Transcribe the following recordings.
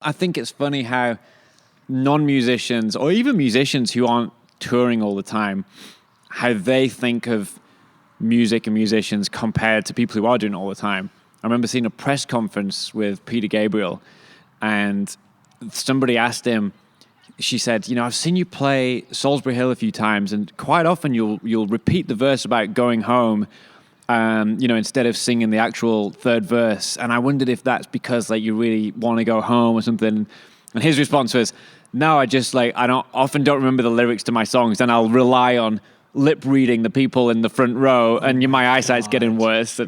I think it's funny how non-musicians or even musicians who aren't touring all the time, how they think of music and musicians compared to people who are doing it all the time. I remember seeing a press conference with Peter Gabriel, and somebody asked him, she said, I've seen you play Salisbury Hill a few times, and quite often you'll repeat the verse about going home, instead of singing the actual third verse. And I wondered if that's because you really want to go home or something. And his response was, no, I often don't remember the lyrics to my songs, and I'll rely on lip reading the people in the front row, and my eyesight's getting worse.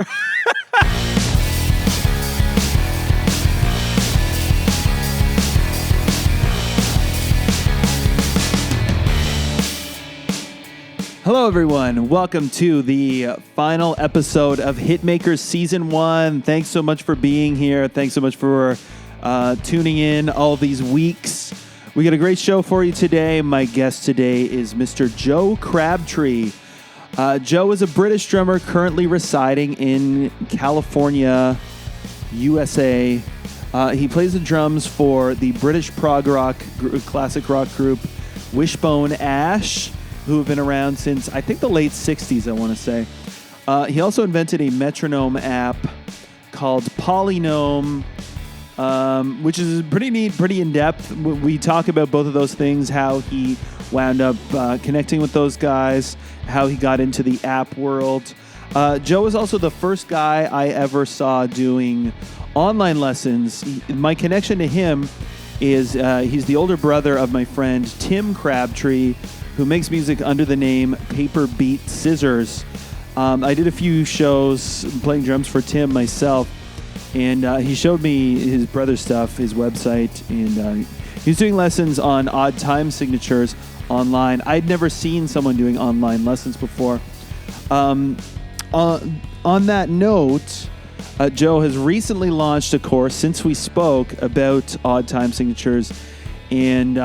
Hello, everyone. Welcome to the final episode of Hitmakers Season 1. Thanks so much for being here. Thanks so much for tuning in all these weeks. We got a great show for you today. My guest today is Mr. Joe Crabtree. Joe is a British drummer currently residing in California, USA. He plays the drums for the British prog rock classic rock group Wishbone Ash, who have been around since, I think, the late 60s, I want to say. He also invented a metronome app called PolyNome, which is pretty neat, pretty in-depth. We talk about both of those things, how he wound up connecting with those guys, how he got into the app world. Joe is also the first guy I ever saw doing online lessons. My connection to him is he's the older brother of my friend Tim Crabtree, who makes music under the name Paper Beat Scissors. I did a few shows playing drums for Tim myself, and he showed me his brother's stuff, his website, and he was doing lessons on odd time signatures online. I'd never seen someone doing online lessons before. On that note, Joe has recently launched a course since we spoke about odd time signatures, and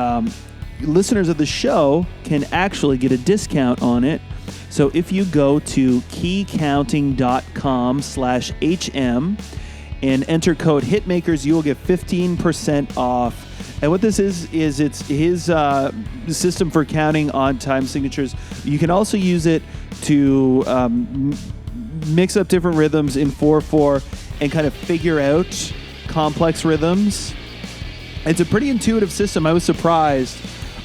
listeners of the show can actually get a discount on it. So if you go to keycounting.com/HM and enter code Hitmakers, you will get 15% off. And what this is it's his system for counting odd time signatures. You can also use it to mix up different rhythms in 4/4 and kind of figure out complex rhythms. It's a pretty intuitive system. I was surprised.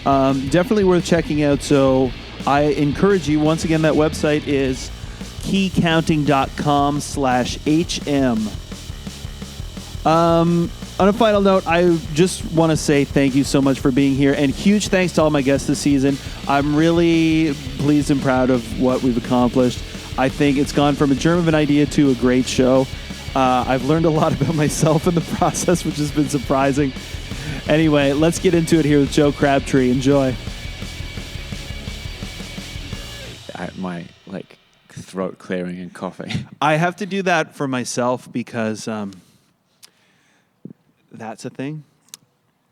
Definitely worth checking out. So I encourage you, once again, that website is keycounting.com/HM. On a final note, I just want to say thank you so much for being here, and huge thanks to all my guests this season. I'm really pleased and proud of what we've accomplished. I think it's gone from a germ of an idea to a great show. I've learned a lot about myself in the process, which has been surprising. Anyway, let's get into it here with Joe Crabtree. Enjoy. My throat clearing and coughing. I have to do that for myself because that's a thing.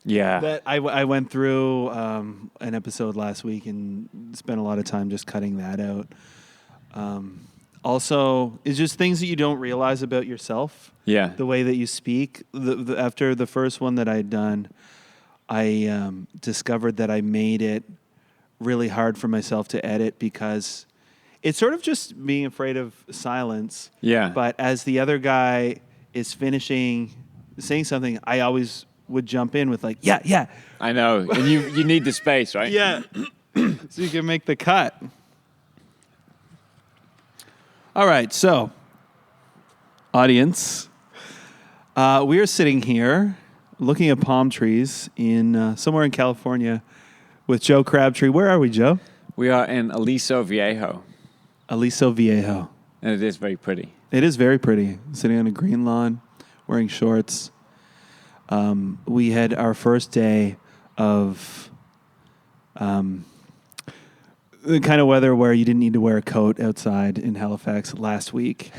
Yeah. That I went through an episode last week and spent a lot of time just cutting that out. Also, it's just things that you don't realize about yourself. Yeah. The way that you speak. After the first one that I'd done, I discovered that I made it really hard for myself to edit because it's sort of just being afraid of silence. Yeah. But as the other guy is saying something, I always would jump in with yeah. I know. And you need the space, right? Yeah. So you can make the cut. All right, so, audience, we are sitting here looking at palm trees in somewhere in California with Joe Crabtree. Where are we, Joe? We are in Aliso Viejo. Aliso Viejo. And it is very pretty. It is very pretty. Sitting on a green lawn, wearing shorts. We had our first day of the kind of weather where you didn't need to wear a coat outside in Halifax last week.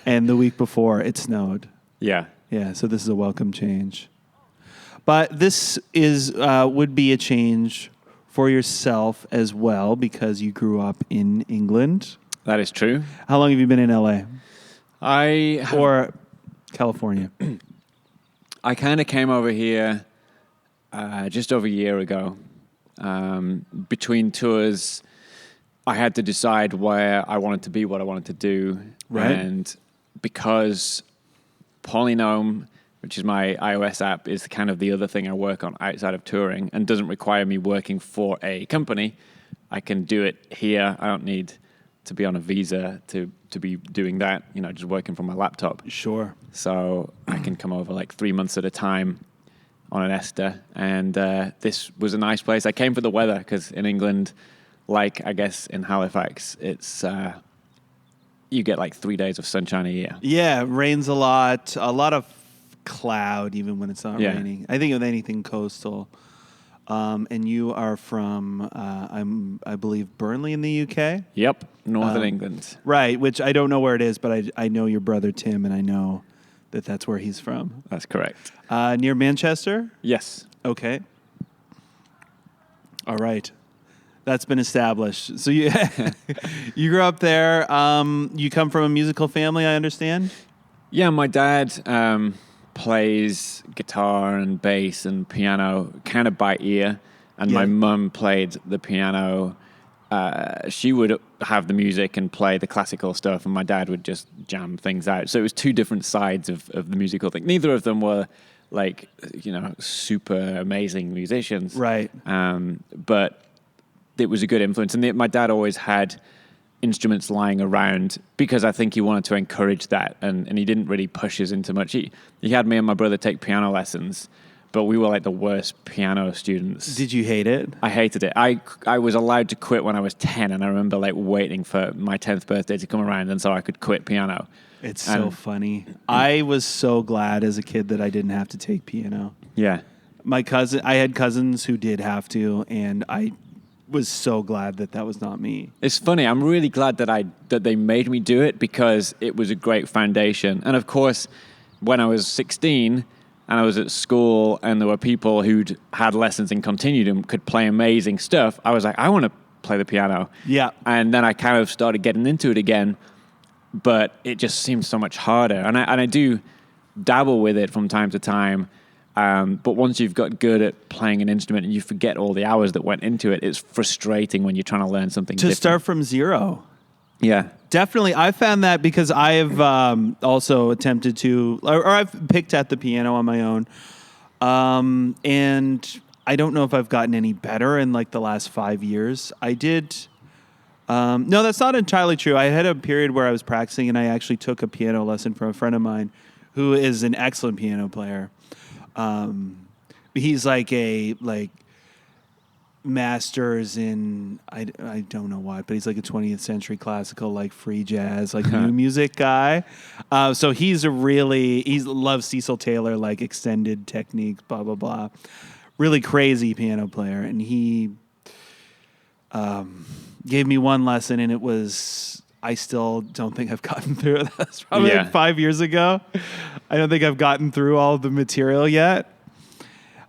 And the week before, it snowed. Yeah. Yeah, so this is a welcome change. But this would be a change for yourself as well because you grew up in England. That is true. How long have you been in LA? Or California? I kind of came over here just over a year ago. Between tours, I had to decide where I wanted to be, what I wanted to do. Right. And because PolyNome, which is my iOS app, is kind of the other thing I work on outside of touring and doesn't require me working for a company, I can do it here. I don't need to be on a visa to be doing that, just working from my laptop. Sure. So I can come over like 3 months at a time on an Ester. And this was a nice place. I came for the weather because in England, like I guess in Halifax, it's you get like 3 days of sunshine a year. Yeah, it rains a lot of cloud even when it's not raining. I think with anything coastal. And you are from, I believe, Burnley in the UK? Yep, Northern England. Right, which I don't know where it is, but I know your brother Tim, and I know that that's where he's from. That's correct. Near Manchester? Yes. Okay. All right. That's been established. So you you grew up there. You come from a musical family, I understand? Yeah, my dad plays guitar and bass and piano kind of by ear, and my mum played the piano. She would have the music and play the classical stuff, and my dad would just jam things out. So it was two different sides of the musical thing. Neither of them were like, super amazing musicians. Right. But it was a good influence. And my dad always had instruments lying around because I think he wanted to encourage that. And he didn't really push us into much. He had me and my brother take piano lessons, but we were like the worst piano students. Did you hate it? I hated it. I was allowed to quit when I was 10, and I remember like waiting for my 10th birthday to come around and so I could quit piano. It's so funny. I was so glad as a kid that I didn't have to take piano. Yeah. I had cousins who did have to, and I was so glad that was not me. It's funny. I'm really glad that they made me do it because it was a great foundation. And of course, when I was 16 and I was at school and there were people who'd had lessons and continued and could play amazing stuff, I was like, I want to play the piano. Yeah. And then I kind of started getting into it again, but it just seems so much harder. And I do dabble with it from time to time. But once you've got good at playing an instrument and you forget all the hours that went into it, it's frustrating when you're trying to learn something different. To start from zero. Yeah. Definitely. I found that because I have also attempted to, or I've picked at the piano on my own. And I don't know if I've gotten any better in like the last 5 years. I did. No, that's not entirely true. I had a period where I was practicing and I actually took a piano lesson from a friend of mine who is an excellent piano player. He's like masters in I don't know what, but he's like a 20th century classical, like free jazz, like new music guy. So he loves Cecil Taylor, like extended techniques, blah blah blah. Really crazy piano player, and he gave me one lesson, and I still don't think I've gotten through it. That's probably like 5 years ago. I don't think I've gotten through all of the material yet.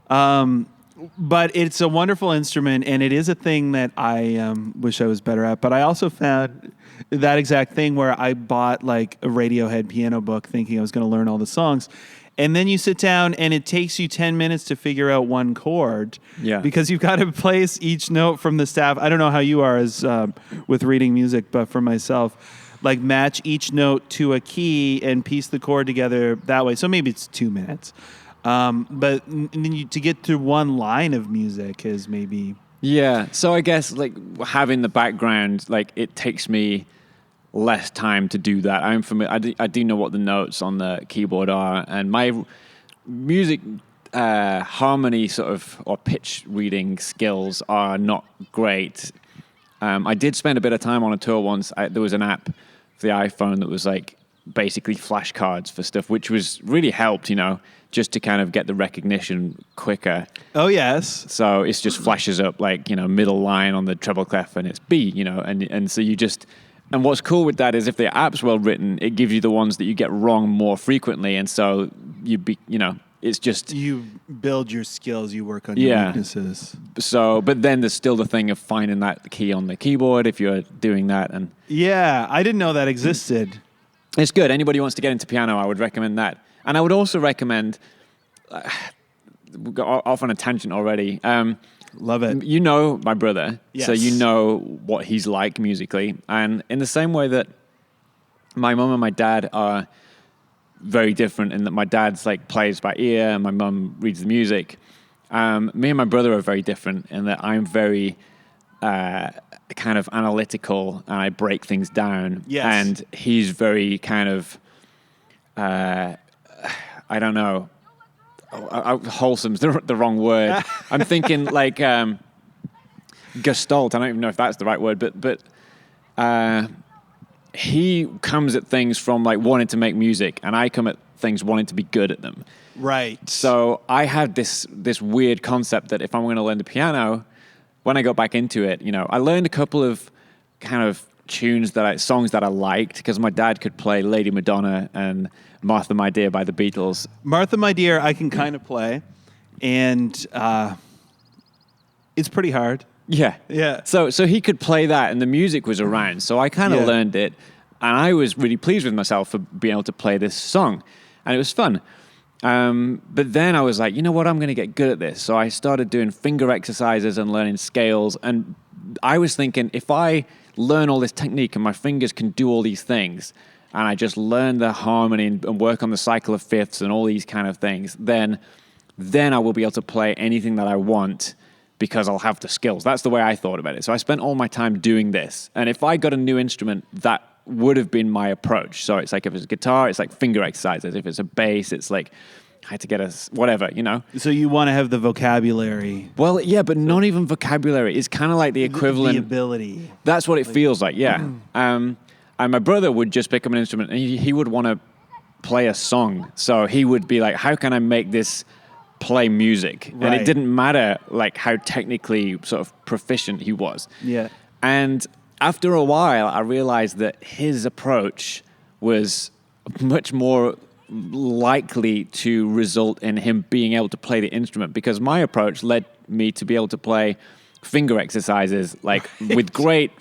But it's a wonderful instrument, and it is a thing that I wish I was better at. But I also found that exact thing where I bought like a Radiohead piano book thinking I was going to learn all the songs. And then you sit down, and it takes you 10 minutes to figure out one chord. Yeah. Because you've got to place each note from the staff. I don't know how you are as with reading music, but for myself, like match each note to a key and piece the chord together that way. So maybe it's 2 minutes. But then to get through one line of music is maybe... Yeah. So I guess like having the background, like it takes me less time to do that. I'm familiar. I do know what the notes on the keyboard are, and my music harmony sort of or pitch reading skills are not great. I did spend a bit of time on a tour once. There was an app for the iPhone that was like basically flashcards for stuff, which was really helped, just to kind of get the recognition quicker. Oh, yes. So it just flashes up like, middle line on the treble clef and it's B, and so you just... And what's cool with that is if the app's well written, it gives you the ones that you get wrong more frequently. And so it's just... You build your skills, you work on your weaknesses. So, but then there's still the thing of finding that key on the keyboard if you're doing that. And yeah, I didn't know that existed. It's good. Anybody who wants to get into piano, I would recommend that. And I would also recommend we got off on a tangent already. Love it. You know my brother, Yes. so you know what he's like musically. And in the same way that my mom and my dad are very different in that my dad's like plays by ear and my mom reads the music, me and my brother are very different in that I'm very kind of analytical and I break things down. Yes. And he's very kind of, I don't know, wholesome's the wrong word. I'm thinking like gestalt. I don't even know if that's the right word, but he comes at things from like wanting to make music, and I come at things wanting to be good at them. Right. So I had this weird concept that if I'm going to learn the piano, when I got back into it, I learned a couple of kind of songs that I liked because my dad could play Lady Madonna and Martha My Dear by the Beatles. Martha My Dear, I can kind of play, and it's pretty hard. Yeah. Yeah. So he could play that, and the music was around. So I kind of learned it, and I was really pleased with myself for being able to play this song, and it was fun. But then I was like, you know what? I'm going to get good at this. So I started doing finger exercises and learning scales, and I was thinking if I learn all this technique and my fingers can do all these things, and I just learn the harmony and work on the cycle of fifths and all these kind of things, then I will be able to play anything that I want because I'll have the skills. That's the way I thought about it. So I spent all my time doing this. And if I got a new instrument, that would have been my approach. So it's like if it's a guitar, it's like finger exercises. If it's a bass, it's like I had to get whatever, So you want to have the vocabulary. Well, yeah, but not even vocabulary. It's kind of like the equivalent. The ability. That's what it feels like, yeah. And my brother would just pick up an instrument and he would want to play a song. So he would be like, how can I make this play music? Right. And it didn't matter like how technically sort of proficient he was. Yeah. And after a while, I realized that his approach was much more likely to result in him being able to play the instrument because my approach led me to be able to play finger exercises like with great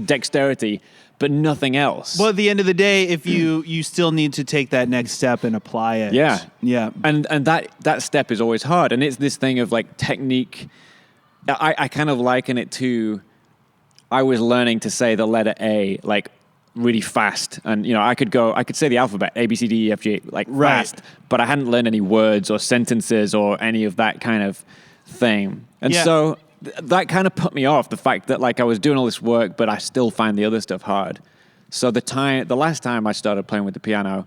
dexterity, but nothing else. Well, at the end of the day, if you still need to take that next step and apply it. Yeah. Yeah. And that step is always hard. And it's this thing of like technique. I kind of liken it to, I was learning to say the letter A like really fast. And, I could say the alphabet, A, B, C, D, E, F, G, like fast, but I hadn't learned any words or sentences or any of that kind of thing. And so that kind of put me off, the fact that like I was doing all this work, but I still find the other stuff hard. So the last time I started playing with the piano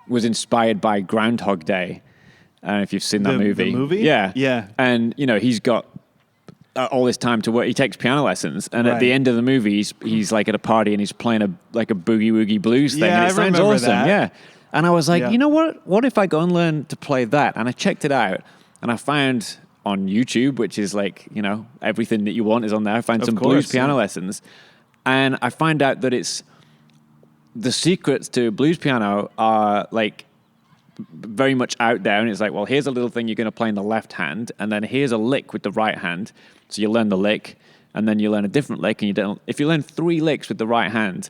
was inspired by Groundhog Day. I don't know if you've seen that movie. The movie? Yeah. Yeah. And, he's got all this time to work. He takes piano lessons. And at the end of the movie, he's like at a party and he's playing a boogie woogie blues thing. Yeah, And it sounds remember awesome. that. Yeah. And I was like, you know what? What if I go and learn to play that? And I checked it out and I found on YouTube, which is like, everything that you want is on there. I found some blues piano lessons. And I find out that it's the secrets to blues piano are like very much out there. And it's like, well, here's a little thing you're going to play in the left hand. And then here's a lick with the right hand. So you learn the lick and then you learn a different lick. And if you learn 3 licks with the right hand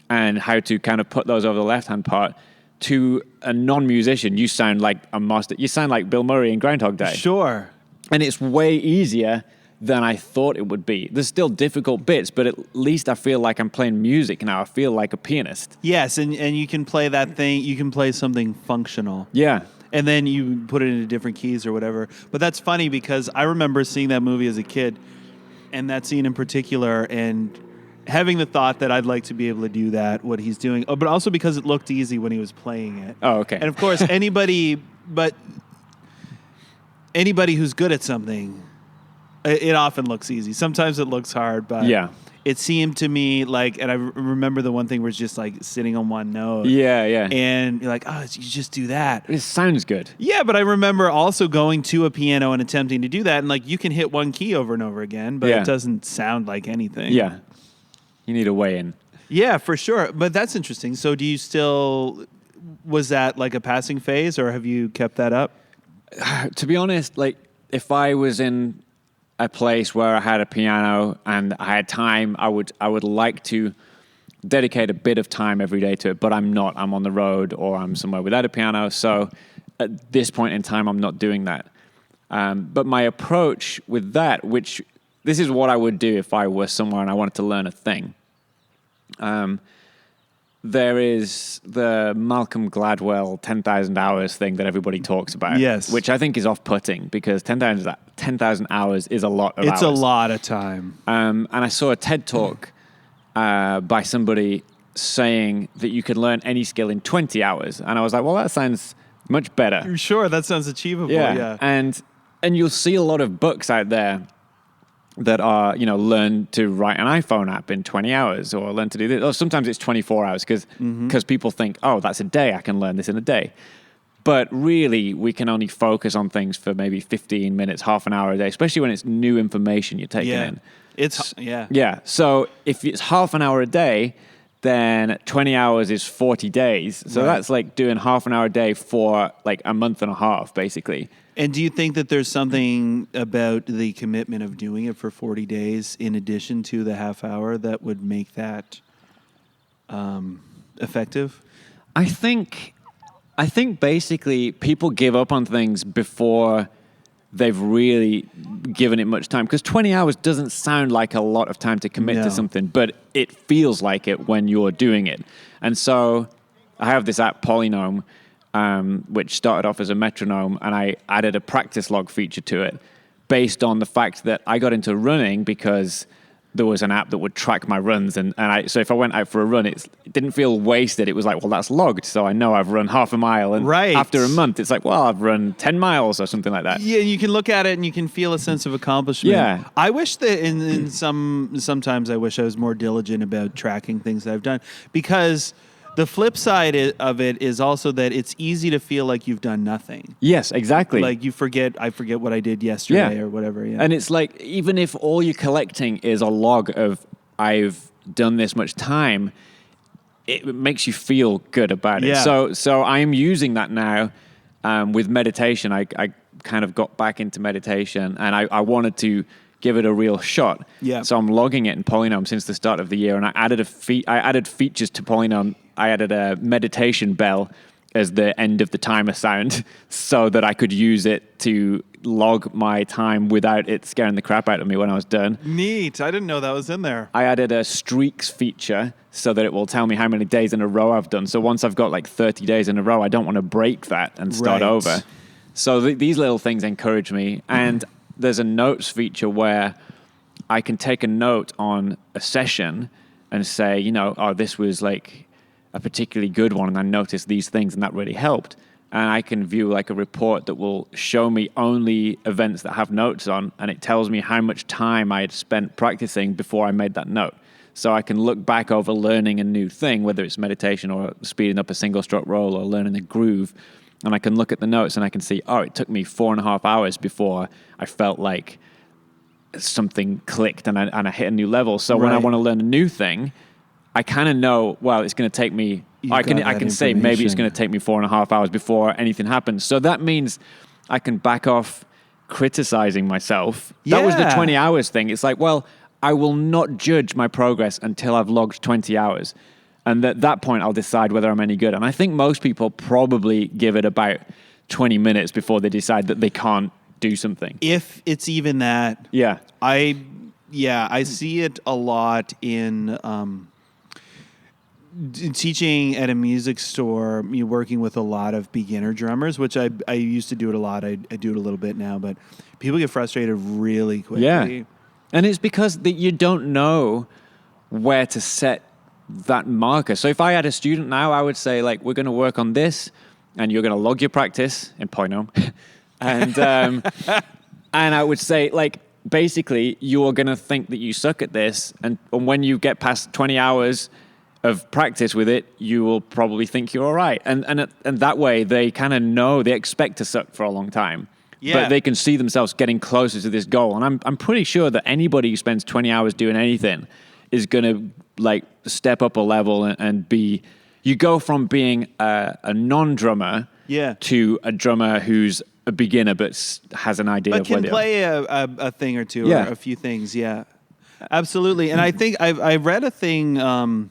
and how to kind of put those over the left hand part, to a non-musician, you sound like a master. You sound like Bill Murray in Groundhog Day. Sure. And it's way easier than I thought it would be. There's still difficult bits, but at least I feel like I'm playing music now. I feel like a pianist. Yes, and you can play that thing. You can play something functional. Yeah. And then you put it into different keys or whatever. But that's funny because I remember seeing that movie as a kid, and that scene in particular, and having the thought that I'd like to be able to do that, what he's doing. Oh, but also because it looked easy when he was playing it. Oh, okay. And of course, anybody who's good at something, it often looks easy. Sometimes it looks hard, but it seemed to me like, and I remember the one thing where it's just like sitting on one note. Yeah, yeah. And you're like, oh, you just do that. It sounds good. Yeah, but I remember also going to a piano and attempting to do that, and like you can hit one key over and over again, but it doesn't sound like anything. Yeah. You need a way in. Yeah, for sure. But that's interesting. So was that like a passing phase, or have you kept that up? To be honest, like if I was in a place where I had a piano and I had time, I would like to dedicate a bit of time every day to it, but I'm not. I'm on the road or I'm somewhere without a piano. So at this point in time, I'm not doing that. But my approach with that, which this is what I would do if I were somewhere and I wanted to learn a thing. There is the Malcolm Gladwell 10,000 hours thing that everybody talks about. Yes. Which I think is off-putting because 10,000 hours is a lot of hours. It's a lot of time. And I saw a TED Talk by somebody saying that you can learn any skill in 20 hours. And I was like, well, that sounds much better. Sure, that sounds achievable. Yeah. And you'll see a lot of books out there that are, learn to write an iPhone app in 20 hours or learn to do this. Or sometimes it's 24 hours because people think, oh, that's a day. I can learn this in a day. But really, we can only focus on things for maybe 15 minutes, half an hour a day, especially when it's new information you're taking in. Yeah. So if it's half an hour a day, then 20 hours is 40 days. So that's like doing half an hour a day for like a month and a half, basically. And do you think that there's something about the commitment of doing it for 40 days in addition to the half hour that would make that effective? I think basically people give up on things before they've really given it much time. Because 20 hours doesn't sound like a lot of time to commit to something, but it feels like it when you're doing it. And so I have this app, PolyNome, which started off as a metronome, and I added a practice log feature to it based on the fact that I got into running because there was an app that would track my runs. So if I went out for a run, it didn't feel wasted. It was like, well, that's logged. So I know I've run half a mile. And after a month, it's like, well, I've run 10 miles or something like that. Yeah, you can look at it and you can feel a sense of accomplishment. Yeah. I wish that sometimes I wish I was more diligent about tracking things that I've done, because the flip side of it is also that it's easy to feel like you've done nothing. Yes, exactly. Like I forget what I did yesterday or whatever. Yeah. And it's like, even if all you're collecting is a log of I've done this much time, it makes you feel good about it. Yeah. So I'm using that now with meditation. I kind of got back into meditation and I wanted to give it a real shot. Yeah. So I'm logging it in PolyNome since the start of the year, and I added features to PolyNome. I added a meditation bell as the end of the timer sound so that I could use it to log my time without it scaring the crap out of me when I was done. Neat. I didn't know that was in there. I added a streaks feature so that it will tell me how many days in a row I've done. So once I've got like 30 days in a row, I don't want to break that and start over. So these little things encourage me. And there's a notes feature where I can take a note on a session and say, this was like a particularly good one, and I noticed these things, and that really helped. And I can view like a report that will show me only events that have notes on, and it tells me how much time I had spent practicing before I made that note. So I can look back over learning a new thing, whether it's meditation or speeding up a single stroke roll or learning a groove, and I can look at the notes and I can see, it took me 4.5 hours before I felt like something clicked and I hit a new level. So when I want to learn a new thing, I kind of know, well, it's going to take me, I can say maybe it's going to take me 4.5 hours before anything happens. So that means I can back off criticizing myself. Yeah. That was the 20 hours thing. It's like, well, I will not judge my progress until I've logged 20 hours. And at that point, I'll decide whether I'm any good. And I think most people probably give it about 20 minutes before they decide that they can't do something. If it's even that. Yeah. I see it a lot in teaching at a music store. You're working with a lot of beginner drummers, which I used to do it a lot. I do it a little bit now, but people get frustrated really quickly. Yeah. And it's because you don't know where to set that marker. So if I had a student now, I would say, like, we're going to work on this, and you're going to log your practice in PolyNome. And and I would say, like, basically, you're going to think that you suck at this, and when you get past 20 hours of practice with it, you will probably think you're all right. And that way, they kind of know, they expect to suck for a long time. Yeah. But they can see themselves getting closer to this goal. And I'm pretty sure that anybody who spends 20 hours doing anything is going to, like, step up a level and be... You go from being a non-drummer to a drummer who's a beginner but has an idea of what can play a thing or two or a few things. Yeah, absolutely. And I think I read a thing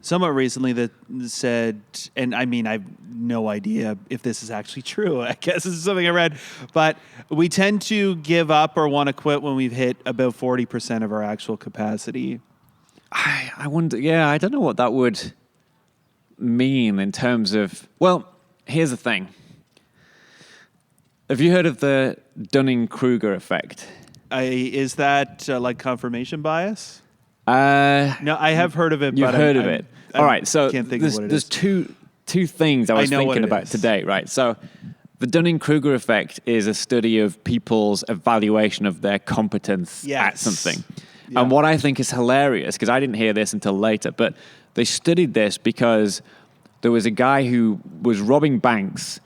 somewhat recently that said, and I mean, I have no idea if this is actually true. I guess this is something I read, but we tend to give up or want to quit when we've hit about 40% of our actual capacity. I wonder, I don't know what that would mean in terms of, well, here's the thing. Have you heard of the Dunning-Kruger effect? Is that like confirmation bias? No, I have heard of it. You've but heard of it. All right, so can't think of what it there's is. two things I was thinking about is. today, right? So the Dunning-Kruger effect is a study of people's evaluation of their competence at something. Yeah. And what I think is hilarious, because I didn't hear this until later, but they studied this because there was a guy who was robbing banks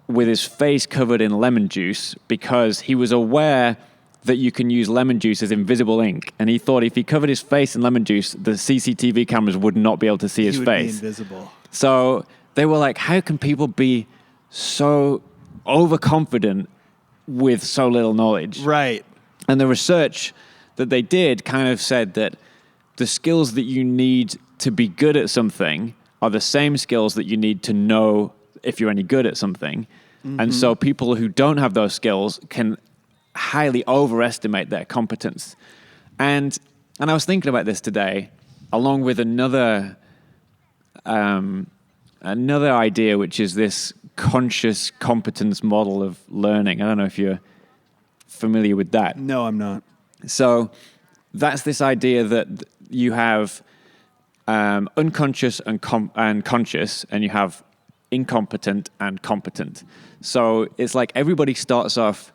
with his face covered in lemon juice because he was aware that you can use lemon juice as invisible ink. And he thought if he covered his face in lemon juice, the CCTV cameras would not be able to see his face. Be invisible. So they were like, how can people be so overconfident with so little knowledge? Right. And the research that they did kind of said that the skills that you need to be good at something are the same skills that you need to know if you're any good at something. Mm-hmm. And so people who don't have those skills can highly overestimate their competence. And I was thinking about this today, along with another idea, which is this conscious competence model of learning. I don't know if you're familiar with that. No, I'm not. So that's this idea that you have unconscious and conscious, and you have incompetent and competent. So it's like everybody starts off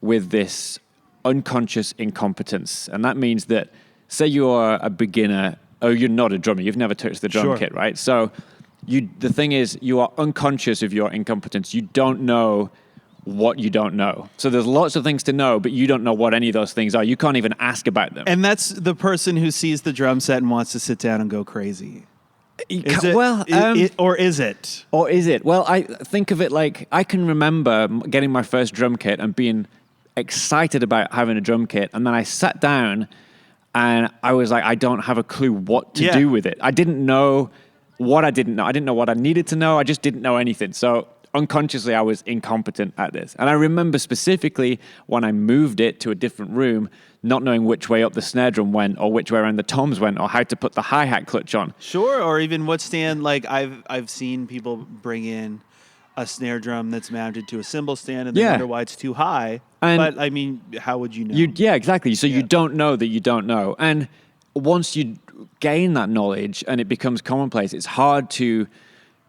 with this unconscious incompetence. And that means that, say you are a beginner, or you're not a drummer, you've never touched the drum kit, right? So the thing is, you are unconscious of your incompetence. You don't know what you don't know. So there's lots of things to know, but you don't know what any of those things are. You can't even ask about them. And that's the person who sees the drum set and wants to sit down and go crazy. Or is it? Well, I think of it like, I can remember getting my first drum kit and being excited about having a drum kit, and then I sat down and I was like, I don't have a clue what to do with it. I didn't know what I didn't know. I didn't know what I needed to know. I just didn't know anything. So unconsciously, I was incompetent at this. And I remember specifically when I moved it to a different room, not knowing which way up the snare drum went, or which way around the toms went, or how to put the hi-hat clutch on. Sure, or even what stand, like I've seen people bring in a snare drum that's mounted to a cymbal stand, and they wonder why it's too high. But I mean, how would you know? Exactly. So you don't know that you don't know. And once you gain that knowledge and it becomes commonplace, it's hard to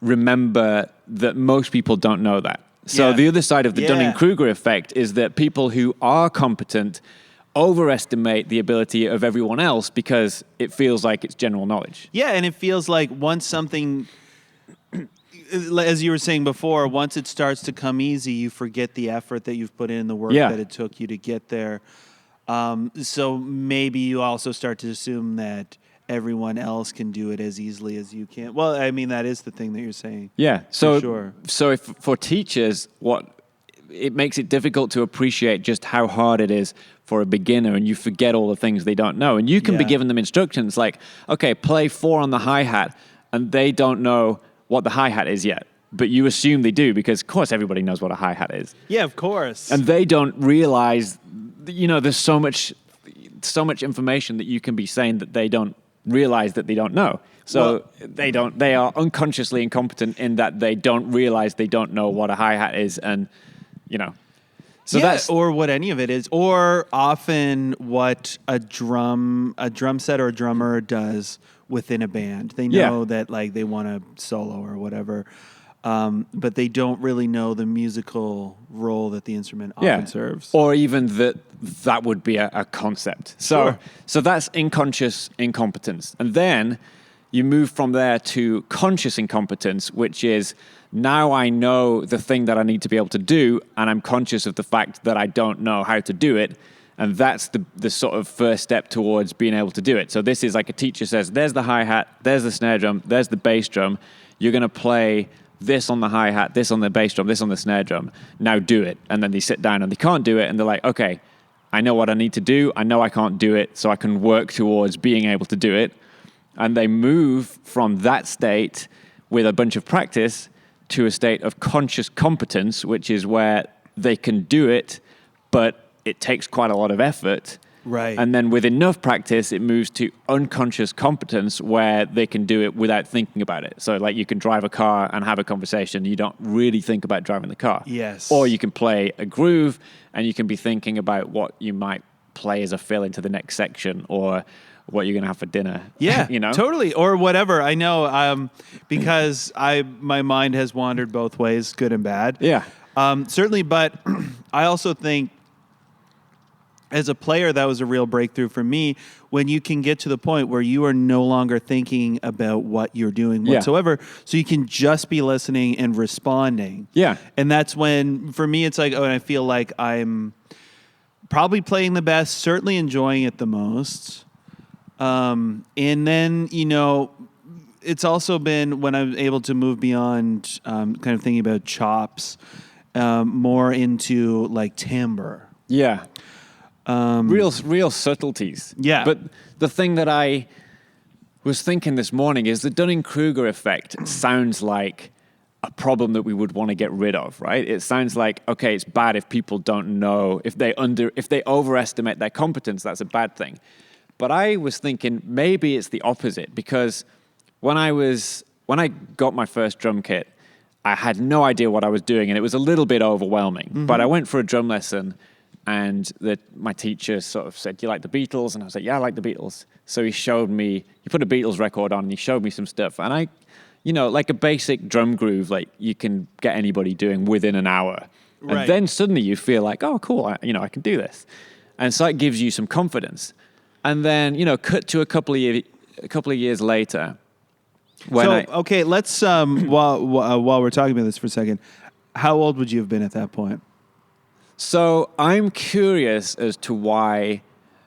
remember that most people don't know that. So the other side of the Dunning-Kruger effect is that people who are competent overestimate the ability of everyone else because it feels like it's general knowledge. Yeah, and it feels like once something, as you were saying before, once it starts to come easy, you forget the effort that you've put in, the work that it took you to get there. So maybe you also start to assume that everyone else can do it as easily as you can. Well, I mean, that is the thing that you're saying. Yeah. So, sure. So if for teachers, it makes it difficult to appreciate just how hard it is for a beginner, and you forget all the things they don't know. And you can be giving them instructions like, okay, play 4 on the hi-hat, and they don't know what the hi-hat is yet. But you assume they do because, of course, everybody knows what a hi-hat is. Yeah, of course. And they don't realize, there's so much information that you can be saying that they don't realize that they don't know. So they are unconsciously incompetent in that they don't realize they don't know what a hi-hat is, and so that's or what any of it is, or often what a drum set or a drummer does within a band. They know that like they want a solo or whatever, but they don't really know the musical role that the instrument often serves, or even that would be a concept. So that's unconscious incompetence, and then you move from there to conscious incompetence, which is, now I know the thing that I need to be able to do, and I'm conscious of the fact that I don't know how to do it. And that's the sort of first step towards being able to do it. So this is like a teacher says, there's the hi-hat, there's the snare drum, there's the bass drum. You're going to play this on the hi-hat, this on the bass drum, this on the snare drum. Now do it. And then they sit down and they can't do it. And they're like, okay, I know what I need to do. I know I can't do it, so I can work towards being able to do it. And they move from that state with a bunch of practice to a state of conscious competence, which is where they can do it, but it takes quite a lot of effort. Right. And then with enough practice, it moves to unconscious competence where they can do it without thinking about it. So like you can drive a car and have a conversation. You don't really think about driving the car. Yes. Or you can play a groove and you can be thinking about what you might play as a fill into the next section or what you're going to have for dinner. Yeah, you know? Totally. Or whatever. I know because my mind has wandered both ways, good and bad. Yeah. Certainly. But I also think, as a player, that was a real breakthrough for me when you can get to the point where you are no longer thinking about what you're doing whatsoever. So you can just be listening and responding. Yeah. And that's when, for me, it's like, and I feel like I'm probably playing the best, certainly enjoying it the most. And then, it's also been when I'm able to move beyond kind of thinking about chops, more into like timbre. Yeah. Real subtleties. Yeah. But the thing that I was thinking this morning is the Dunning-Kruger effect sounds like a problem that we would want to get rid of, right? It sounds like, okay, it's bad if people don't know, if they overestimate their competence, that's a bad thing. But I was thinking maybe it's the opposite, because when I got my first drum kit, I had no idea what I was doing and it was a little bit overwhelming. Mm-hmm. But I went for a drum lesson and my teacher sort of said, "Do you like the Beatles?" And I was like, "Yeah, I like the Beatles." So he put a Beatles record on and he showed me some stuff. And I, like a basic drum groove, like you can get anybody doing within an hour. Right. And then suddenly you feel like, oh, cool, I can do this. And so it gives you some confidence. And then, cut to a couple of years later. Okay, let's, while we're talking about this for a second, how old would you have been at that point? So I'm curious as to why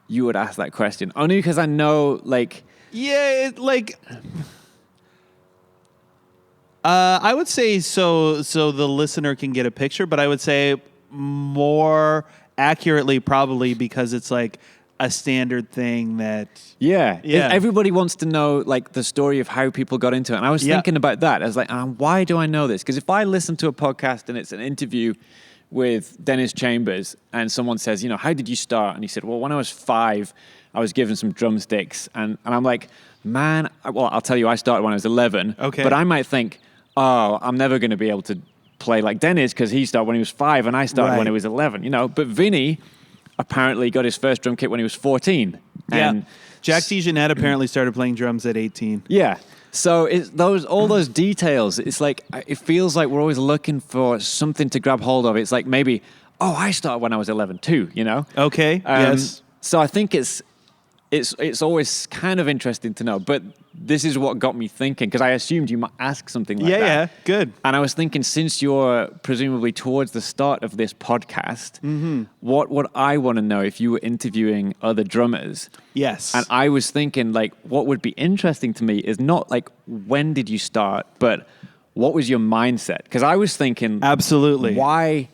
you would ask that question. Only because I know, like... Yeah, I would say so the listener can get a picture, but I would say more accurately probably because it's like a standard thing that... Yeah. Everybody wants to know, like, the story of how people got into it. And I was thinking about that. I was like, why do I know this? Because if I listen to a podcast and it's an interview with Dennis Chambers and someone says, how did you start? And he said, well, when I was 5, I was given some drumsticks. And I'm like, man, I'll tell you, I started when I was 11. Okay. But I might think, oh, I'm never going to be able to play like Dennis because he started when he was 5 and I started when he was 11, But Vinny apparently got his first drum kit when he was 14. Yeah. And Jack DeJohnette apparently started playing drums at 18. Yeah. So it's all those details. It's like, it feels like we're always looking for something to grab hold of. It's like maybe, I started when I was 11 too, Okay. Yes. So I think it's always kind of interesting to know. But this is what got me thinking, because I assumed you might ask something like that. Yeah, good. And I was thinking, since you're presumably towards the start of this podcast, what would I want to know if you were interviewing other drummers? Yes. And I was thinking, like, what would be interesting to me is not like, when did you start, but what was your mindset? Because I was thinking, absolutely, why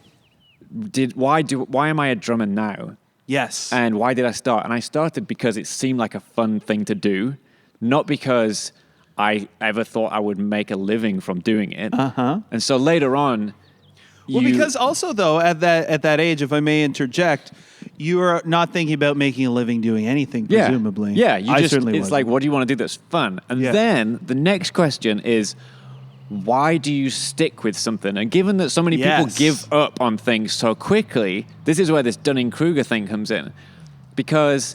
am I a drummer now? Yes. And why did I start? And I started because it seemed like a fun thing to do, not because I ever thought I would make a living from doing it. Uh-huh. And so later on, because also though at that age, if I may interject, you are not thinking about making a living doing anything, presumably. Yeah, it's wasn't. like, what do you want to do that's fun? And then the next question is, why do you stick with something? And given that so many people give up on things so quickly, this is where this Dunning-Kruger thing comes in. Because,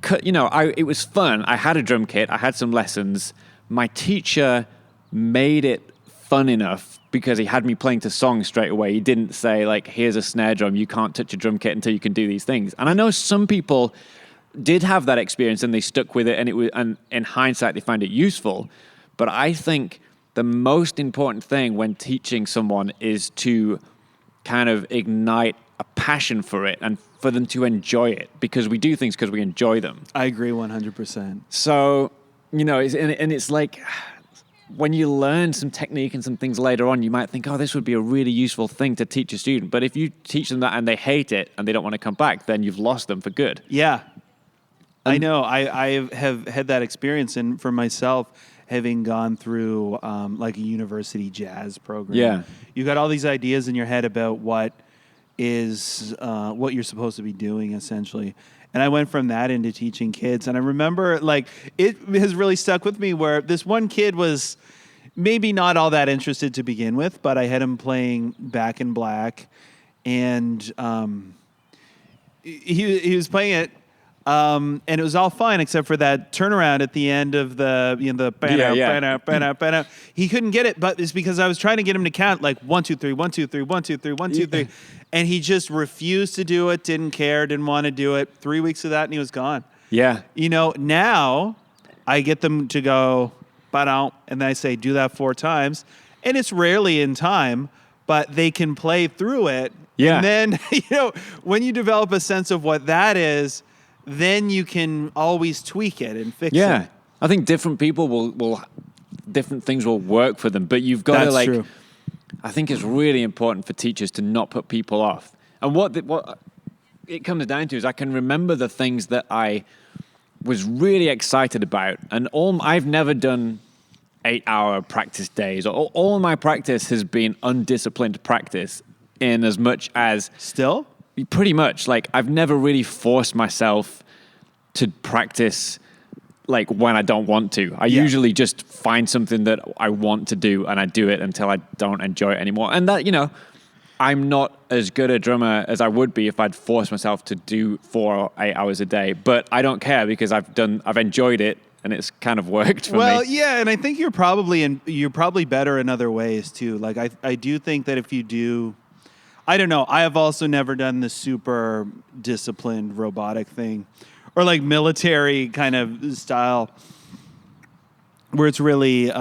it was fun. I had a drum kit. I had some lessons. My teacher made it fun enough because he had me playing to songs straight away. He didn't say, like, here's a snare drum. You can't touch a drum kit until you can do these things. And I know some people did have that experience and they stuck with it, and in hindsight, they found it useful. But I think the most important thing when teaching someone is to kind of ignite a passion for it and for them to enjoy it, because we do things because we enjoy them. I agree 100%. So, it's like when you learn some technique and some things later on, you might think, this would be a really useful thing to teach a student. But if you teach them that and they hate it and they don't want to come back, then you've lost them for good. Yeah. I know. I have had that experience, and for myself, having gone through like a university jazz program. Yeah. You got all these ideas in your head about what is what you're supposed to be doing, essentially. And I went from that into teaching kids. And I remember, like, it has really stuck with me where this one kid was maybe not all that interested to begin with, but I had him playing Back in Black. And he was playing it. And it was all fine except for that turnaround at the end of the he couldn't get it, but it's because I was trying to get him to count like 1, 2, 3, 1, 2, 3, 1, 2, 3, 1, 2, 3, and he just refused to do it, didn't care, didn't want to do it. 3 weeks of that, and he was gone. Yeah. You know, now I get them to go, and then I say, do that 4 times, and it's rarely in time, but they can play through it. Yeah. And then, you know, when you develop a sense of what that is, then you can always tweak it and fix it. Yeah. I think different people will different things will work for them, but you've got to like, true. I think it's really important for teachers to not put people off. And what it comes down to is I can remember the things that I was really excited about. And I've never done 8-hour practice days. All my practice has been undisciplined practice in as much as... Still? Pretty much. Like, I've never really forced myself to practice like when I don't want to. I usually just find something that I want to do and I do it until I don't enjoy it anymore. And that, you know, I'm not as good a drummer as I would be if I'd forced myself to do 4 or 8 hours a day. But I don't care because I've enjoyed it and it's kind of worked for me. Well, yeah, and I think you're probably better in other ways too. Like I do think that if you do, I don't know. I have also never done the super disciplined robotic thing or like military kind of style where it's really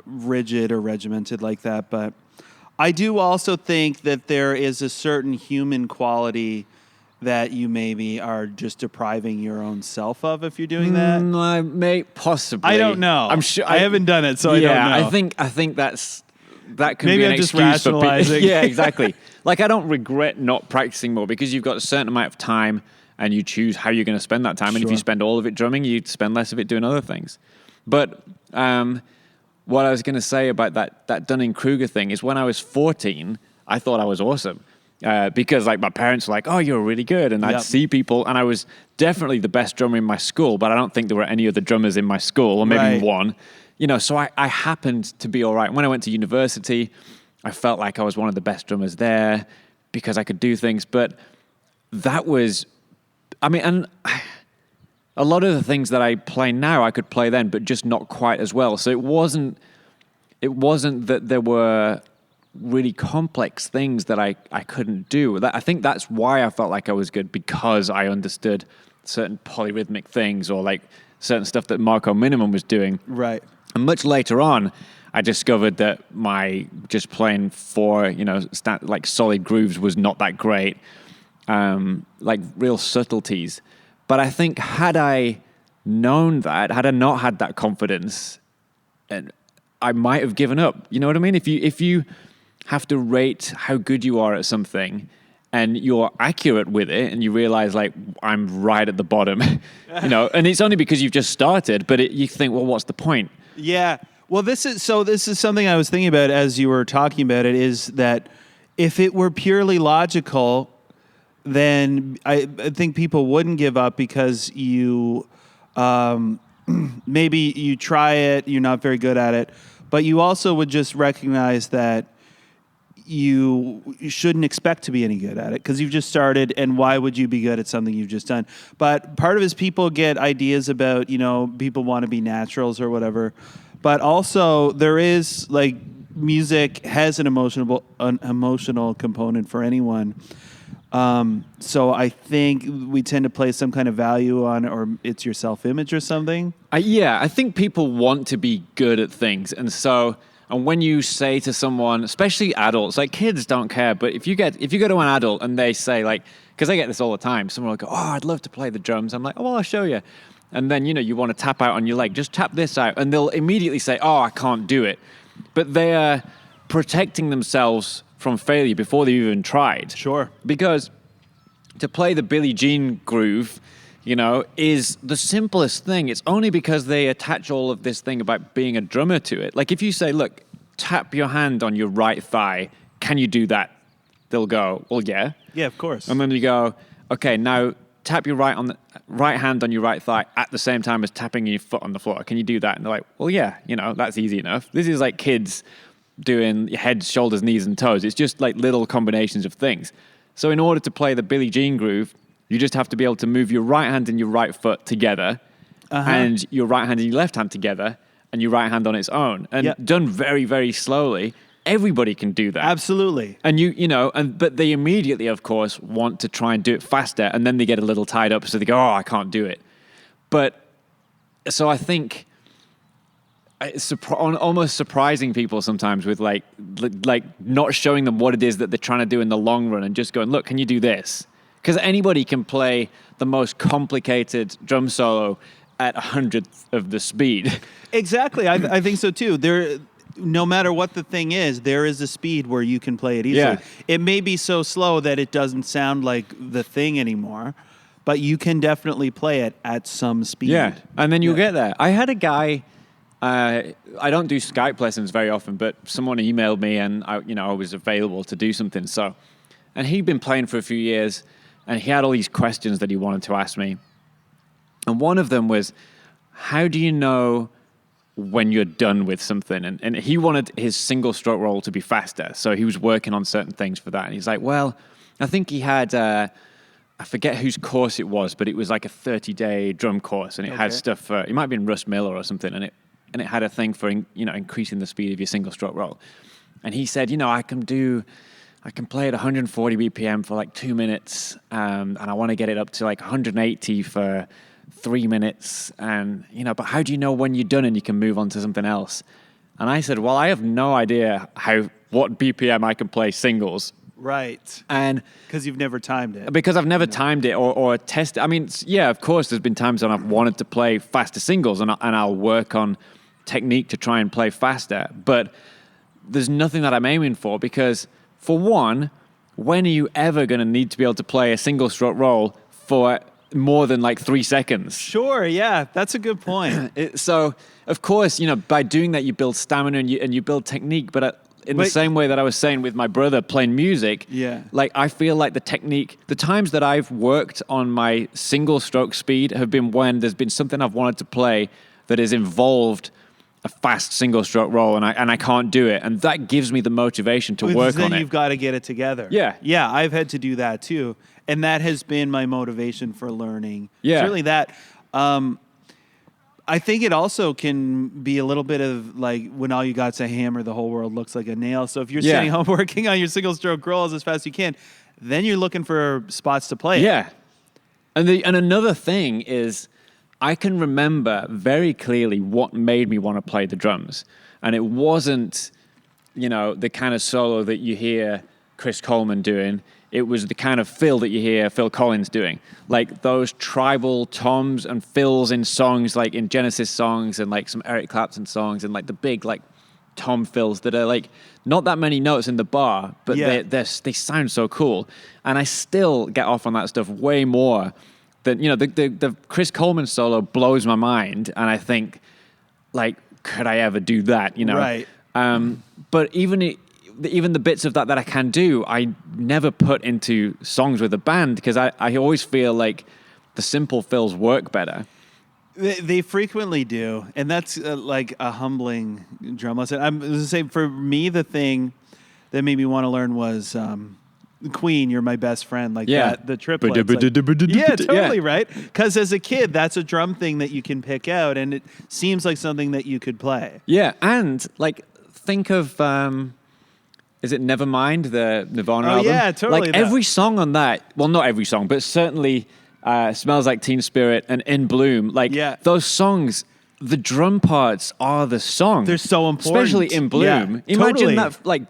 rigid or regimented like that. But I do also think that there is a certain human quality that you maybe are just depriving your own self of if you're doing that. I may possibly. I don't know. I'm sure. I haven't done it, so I don't know. I think that can maybe be an I'm just excuse for people. rationalizing. Yeah, exactly. Like, I don't regret not practicing more because you've got a certain amount of time and you choose how you're going to spend that time. And if you spend all of it drumming, you spend less of it doing other things. But what I was going to say about that Dunning-Kruger thing is when I was 14, I thought I was awesome. Because like my parents were like, oh, you're really good. And I'd see people, and I was definitely the best drummer in my school, but I don't think there were any other drummers in my school, or maybe one. You know, so I happened to be all right. When I went to university, I felt like I was one of the best drummers there because I could do things. But that was, I mean, and a lot of the things that I play now, I could play then, but just not quite as well. So it wasn't that there were really complex things that I couldn't do. I think that's why I felt like I was good, because I understood certain polyrhythmic things or like certain stuff that Marco Minimum was doing. Right. And much later on, I discovered that my just playing 4, like solid grooves was not that great, like real subtleties. But I think had I known that, had I not had that confidence, and I might have given up. You know what I mean? If you have to rate how good you are at something and you're accurate with it and you realize like I'm right at the bottom, and it's only because you've just started, but you think, well, what's the point? Yeah. Well, this is something I was thinking about as you were talking about it, is that if it were purely logical, then I think people wouldn't give up because you maybe you try it, you're not very good at it, but you also would just recognize that you shouldn't expect to be any good at it because you've just started, and why would you be good at something you've just done? But part of it is people get ideas about, people want to be naturals or whatever. But also there is like music has an emotional component for anyone. So I think we tend to place some kind of value on, or it's your self-image or something. I think people want to be good at things. And when you say to someone, especially adults, like kids don't care, but if you go to an adult and they say like, because I get this all the time, someone will go, oh, I'd love to play the drums. I'm like, oh, well, I'll show you. And then, you want to tap out on your leg, just tap this out. And they'll immediately say, oh, I can't do it. But they are protecting themselves from failure before they've even tried. Sure. Because to play the Billie Jean groove, is the simplest thing. It's only because they attach all of this thing about being a drummer to it. Like if you say, look, tap your hand on your right thigh, can you do that? They'll go, well, yeah. Yeah, of course. And then you go, okay, now tap your right hand on your right thigh at the same time as tapping your foot on the floor. Can you do that? And they're like, well, yeah, that's easy enough. This is like kids doing heads, shoulders, knees, and toes. It's just like little combinations of things. So in order to play the Billie Jean groove, you just have to be able to move your right hand and your right foot together, and your right hand and your left hand together, and your right hand on its own. And done very, very slowly, everybody can do that. Absolutely. And but they immediately, of course, want to try and do it faster, and then they get a little tied up, so they go, oh, I can't do it. But so I think it's almost surprising people sometimes with like not showing them what it is that they're trying to do in the long run and just going, look, can you do this? Because anybody can play the most complicated drum solo at 100th of the speed. Exactly. I think so too. No matter what the thing is, there is a speed where you can play it easily. Yeah. It may be so slow that it doesn't sound like the thing anymore, but you can definitely play it at some speed. Yeah, and then you'll get there. I had a guy, I don't do Skype lessons very often, but someone emailed me and I was available to do something. And he'd been playing for a few years, and he had all these questions that he wanted to ask me. And one of them was, how do you know when you're done with something? And he wanted his single stroke roll to be faster. So he was working on certain things for that. And he's like, well, I think he had, I forget whose course it was, but it was like a 30-day drum course. And it had stuff for, it might have been Russ Miller or something. And it had a thing for, increasing the speed of your single stroke roll. And he said, I can play at 140 BPM for like 2 minutes. And I want to get it up to like 180 for 3 minutes, and but how do you know when you're done and you can move on to something else? And I said, well, I have no idea what BPM I can play singles. Right. And because you've never timed it. Because I've never timed it or tested. I mean, yeah, of course, there's been times when I've wanted to play faster singles, and I'll work on technique to try and play faster. But there's nothing that I'm aiming for, because for one, when are you ever going to need to be able to play a single stroke roll for more than like 3 seconds? Sure, yeah, that's a good point. So, of course, by doing that, you build stamina and you build technique. But the same way that I was saying with my brother playing music, like I feel like the times that I've worked on my single stroke speed have been when there's been something I've wanted to play that has involved a fast single stroke roll, and I can't do it, and that gives me the motivation to work on it. Then you've got to get it together. Yeah, I've had to do that too. And that has been my motivation for learning. Yeah. Certainly that. I think it also can be a little bit of like when all you got's a hammer, the whole world looks like a nail. So if you're sitting home working on your single stroke rolls as fast as you can, then you're looking for spots to play. Yeah. And another thing is, I can remember very clearly what made me want to play the drums. And it wasn't, the kind of solo that you hear Chris Coleman doing. It was the kind of fill that you hear Phil Collins doing. Like those tribal toms and fills in songs, like in Genesis songs and like some Eric Clapton songs, and like the big like tom fills that are like not that many notes in the bar, but they sound so cool. And I still get off on that stuff way more than, the Chris Coleman solo blows my mind. And I think, like, could I ever do that? Right. But even the bits of that I can do, I never put into songs with a band, because I always feel like the simple fills work better. They frequently do, and that's like a humbling drum lesson. I'm going to say, for me, the thing that made me want to learn was Queen, You're My Best Friend, like that, the triplets. Yeah, totally, right? Because as a kid, that's a drum thing that you can pick out, and it seems like something that you could play. Yeah, and like think of... is it Nevermind, the Nirvana album? Oh, yeah, totally. Like every song on that, well, not every song, but certainly Smells Like Teen Spirit and In Bloom, like those songs, the drum parts are the song. They're so important. Especially In Bloom. Yeah, imagine that, like,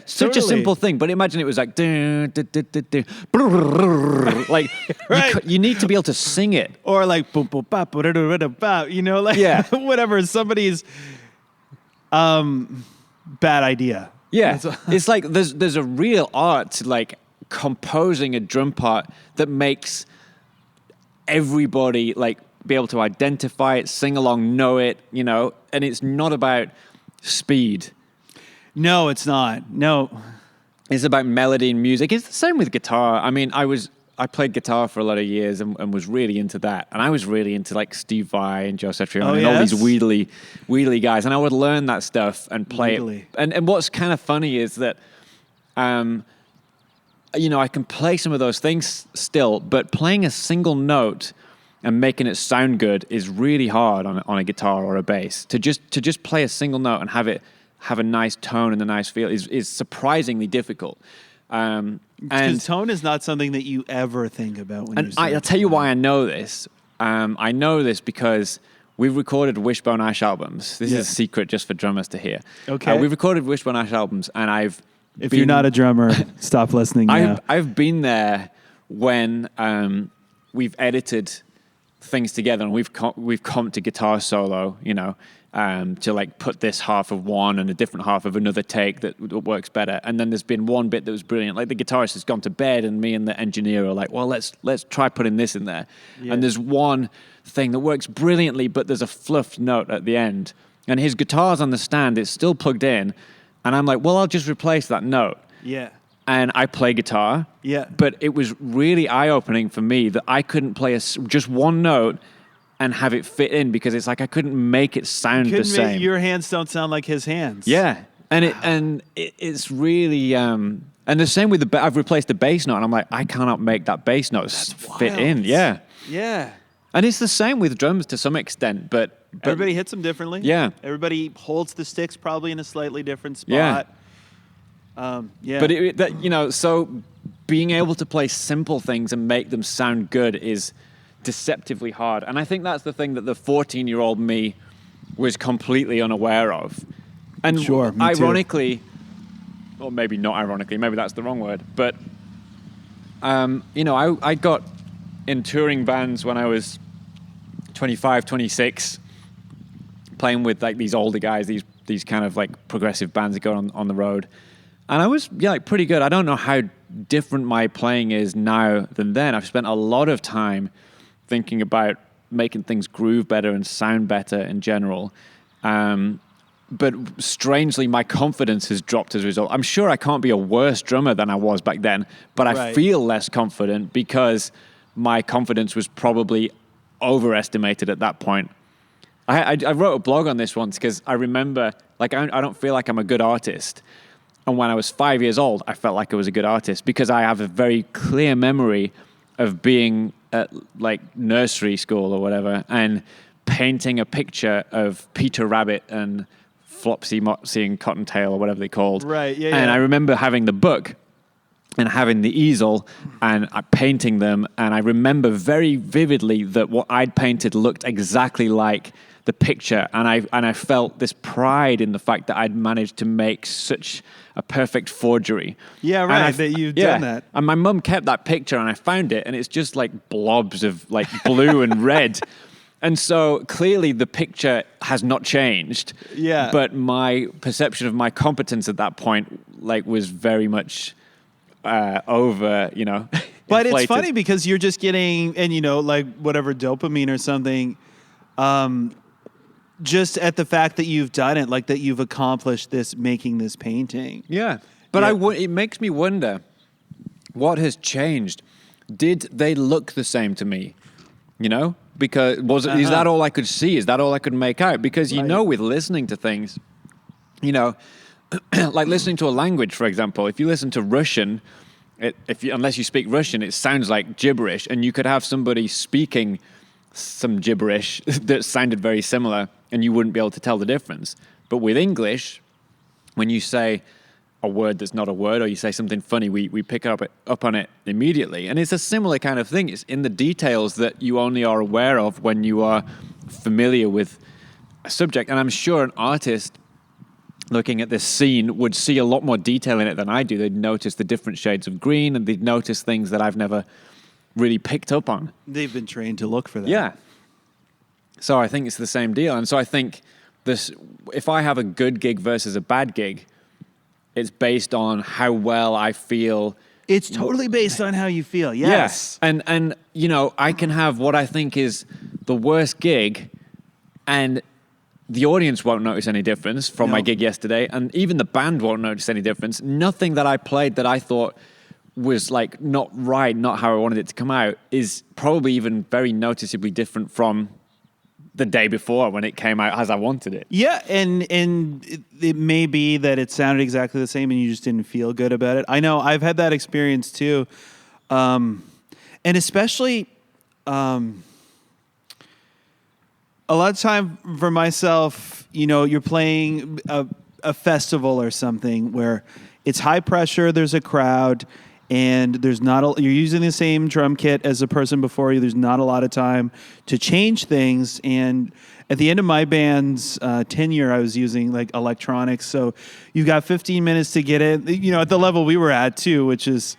such a simple thing, but imagine it was like, like, you need to be able to sing it. Or like, like, whatever, somebody's... bad idea. Yeah, it's like there's a real art to like composing a drum part that makes everybody like be able to identify it, sing along, know it, you know, and it's not about speed. No, it's not. No. It's about melody and music. It's the same with guitar. I mean, I played guitar for a lot of years and was really into that. And I was really into like Steve Vai and Joe Satriani and all these wheedly guys. And I would learn that stuff and play it. And what's kind of funny is that, you know, I can play some of those things still, but playing a single note and making it sound good is really hard on a guitar or a bass. To just play a single note and have it have a nice tone and a nice feel is surprisingly difficult. Because tone is not something that you ever think about when you I'll tell you why I know this. I know this because we've recorded Wishbone Ash albums. This is a secret just for drummers to hear. Okay. We've recorded Wishbone Ash albums, and If you're not a drummer, stop listening now. I've been there when we've edited things together, and we've comped a guitar solo, you know, to like put this half of one and a different half of another take that works better. And then there's been one bit that was brilliant. Like the guitarist has gone to bed, and me and the engineer are like, well, let's try putting this in there. Yeah. And there's one thing that works brilliantly, but there's a fluffed note at the end. And his guitar's on the stand, it's still plugged in. And I'm like, well, I'll just replace that note. Yeah. And I play guitar. Yeah. But it was really eye-opening for me that I couldn't play just one note and have it fit in, because it's like I couldn't make it sound the same. Your hands don't sound like his hands. Yeah. And it's really... and the same with I've replaced the bass note, and I'm like, I cannot make that bass note fit in. Yeah. Yeah. And it's the same with drums to some extent, but everybody hits them differently. Yeah. Everybody holds the sticks probably in a slightly different spot. Yeah. But you know, so being able to play simple things and make them sound good is deceptively hard. And I think that's the thing that the 14-year-old me was completely unaware of. And sure, me ironically, too. Or maybe not ironically, maybe that's the wrong word, but you know, I got in touring bands when I was 25, 26, playing with like these older guys, these kind of like progressive bands that go on the road. And I was like pretty good. I don't know how different my playing is now than then. I've spent a lot of time thinking about making things groove better and sound better in general. But strangely, my confidence has dropped as a result. I'm sure I can't be a worse drummer than I was back then, but I feel less confident because my confidence was probably overestimated at that point. I wrote a blog on this once because I remember, like, I don't feel like I'm a good artist. And when I was 5 years old, I felt like I was a good artist because I have a very clear memory of being at, like, nursery school or whatever and painting a picture of Peter Rabbit and Flopsy, Mopsy, and Cottontail or whatever they're called. Right, yeah. And I remember having the book and having the easel and painting them. And I remember very vividly that what I'd painted looked exactly like the picture. And I felt this pride in the fact that I'd managed to make such a perfect forgery. Yeah, right, that you've done that. And my mum kept that picture, and I found it, and it's just like blobs of like blue and red. And so clearly the picture has not changed. Yeah. But my perception of my competence at that point, like, was very much over, you know. But inflated. It's funny because you're just getting, and you know, like whatever dopamine or something, just at the fact that you've done it, like that you've accomplished this, making this painting. Yeah. But it makes me wonder what has changed. Did they look the same to me? You know? Because is that all I could see? Is that all I could make out? Because you know, with listening to things, you know, like listening to a language, for example, if you listen to Russian, unless you speak Russian, it sounds like gibberish, and you could have somebody speaking some gibberish that sounded very similar, and you wouldn't be able to tell the difference. But with English, when you say a word that's not a word, or you say something funny, we pick up on it immediately. And it's a similar kind of thing. It's in the details that you only are aware of when you are familiar with a subject. And I'm sure an artist looking at this scene would see a lot more detail in it than I do. They'd notice the different shades of green, and they'd notice things that I've never really picked up on. They've been trained to look for that. Yeah. So I think it's the same deal. And so I think if I have a good gig versus a bad gig, it's based on how well I feel It's totally based on how you feel. Yes. And you know, I can have what I think is the worst gig, and the audience won't notice any difference from my gig yesterday, and even the band won't notice any difference. Nothing that I played that I thought was like not right, not how I wanted it to come out, is probably even very noticeably different from the day before when it came out as I wanted it. Yeah, and it may be that it sounded exactly the same and you just didn't feel good about it. I know I've had that experience too. And especially a lot of time for myself, you know, you're playing a festival or something where it's high pressure, there's a crowd, and there's you're using the same drum kit as the person before you. There's not a lot of time to change things. And at the end of my band's tenure, I was using like electronics. So you've got 15 minutes to get it, you know, at the level we were at too, which is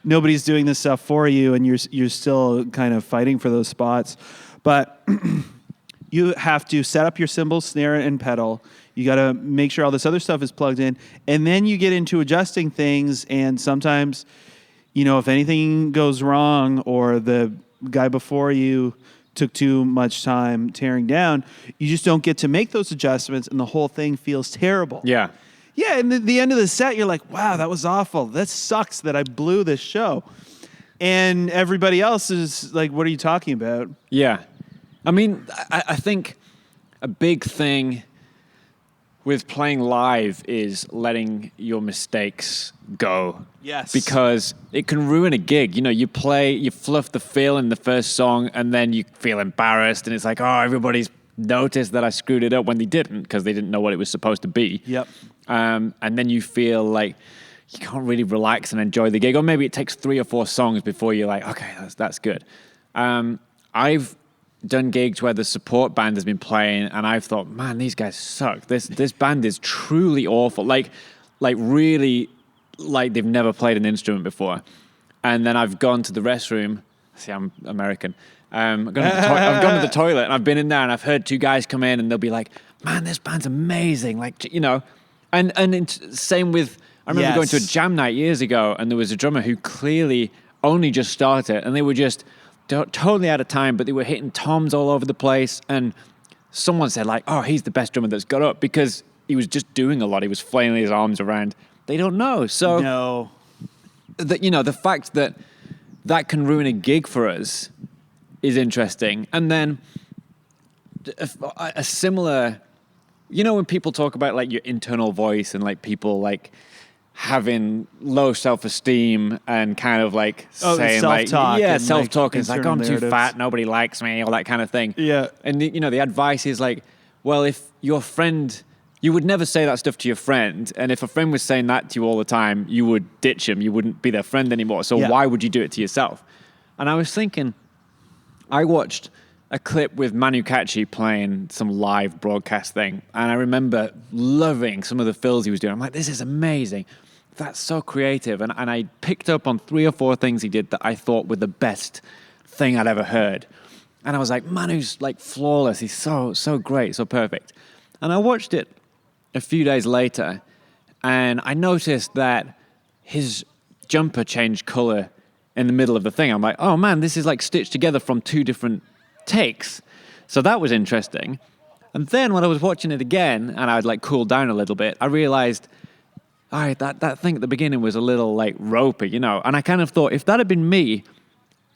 nobody's doing this stuff for you, and you're still kind of fighting for those spots. But you have to set up your cymbal, snare, and pedal. You got to make sure all this other stuff is plugged in. And then you get into adjusting things, and sometimes, you know, if anything goes wrong or the guy before you took too much time tearing down, you just don't get to make those adjustments, and the whole thing feels terrible. Yeah. Yeah, and at the end of the set, you're like, wow, that was awful. That sucks that I blew this show. And everybody else is like, what are you talking about? Yeah. I mean, I think a big thing with playing live is letting your mistakes go. Yes. Because it can ruin a gig. You know, you fluff the feel in the first song, and then you feel embarrassed, and it's like, oh, everybody's noticed that I screwed it up when they didn't, because they didn't know what it was supposed to be. Yep. And then you feel like you can't really relax and enjoy the gig. Or maybe it takes 3 or 4 songs before you're like, okay, that's good. I've done gigs where the support band has been playing, and I've thought, man, these guys suck. This band is truly awful. Like really, like they've never played an instrument before. And then I've gone to the restroom. See, I'm American. I've gone to the toilet, and I've been in there, and I've heard 2 guys come in, and they'll be like, man, this band's amazing. Like, you know, and it's same with, I remember going to a jam night years ago, and there was a drummer who clearly only just started, and they were just totally out of time, but they were hitting toms all over the place. And someone said like, oh, he's the best drummer that's got up, because he was just doing a lot. He was flailing his arms around. They don't know. So, no. You know, the fact that can ruin a gig for us is interesting. And then a similar, you know, when people talk about like your internal voice and like people like having low self-esteem and kind of like saying like, yeah, self-talk, and it's like, oh, I'm too fat, nobody likes me, all that kind of thing. Yeah. And you know, the advice is like, well, if your friend, you would never say that stuff to your friend, and if a friend was saying that to you all the time, you would ditch him, you wouldn't be their friend anymore. So why would you do it to yourself? And I was thinking, I watched a clip with Manu Katché playing some live broadcast thing, and I remember loving some of the fills he was doing. I'm like, this is amazing. That's so creative. And I picked up on 3 or 4 things he did that I thought were the best thing I'd ever heard. And I was like, Manu's like flawless. He's so great, so perfect. And I watched it a few days later, and I noticed that his jumper changed color in the middle of the thing. I'm like, oh man, this is like stitched together from 2 different takes. So that was interesting. And then when I was watching it again, and I'd like cooled down a little bit, I realized, all right, that thing at the beginning was a little like ropey, you know. And I kind of thought, if that had been me,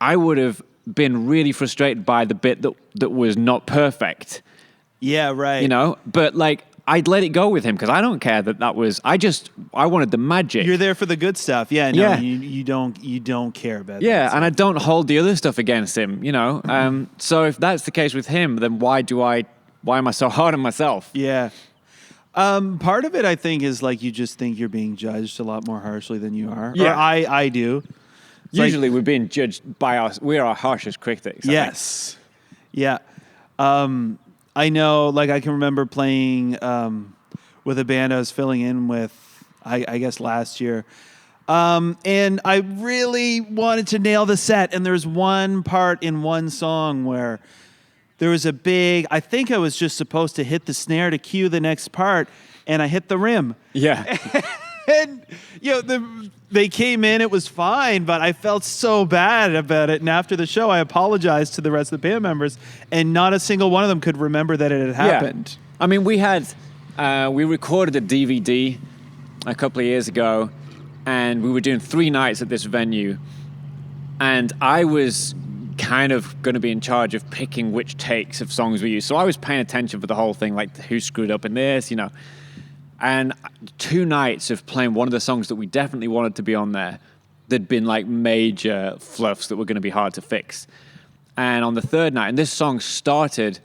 I would have been really frustrated by the bit that was not perfect. Yeah, right. You know, but like I'd let it go with him, because I don't care that was. I wanted the magic. You're there for the good stuff. Yeah, no, yeah. You don't care about that. Yeah, and I don't hold the other stuff against him. You know, so if that's the case with him, then why am I so hard on myself? Yeah. Part of it, I think, is like you just think you're being judged a lot more harshly than you are. Yeah, or I do. It's usually we're being judged by we're our harshest critics. Yes. Yeah. I know, like I can remember playing with a band I was filling in with, I guess last year. And I really wanted to nail the set. And there's one part in one song where there was I think I was just supposed to hit the snare to cue the next part, and I hit the rim. Yeah. And they came in, it was fine, but I felt so bad about it. And after the show, I apologized to the rest of the band members, and not a single one of them could remember that it had happened. I mean, we recorded a DVD a couple of years ago, and we were doing 3 nights at this venue, and I was kind of going to be in charge of picking which takes of songs we used. So I was paying attention for the whole thing, like who screwed up in this, And 2 nights of playing one of the songs that we definitely wanted to be on there, there'd been like major fluffs that were going to be hard to fix. And on the 3rd night, and this song started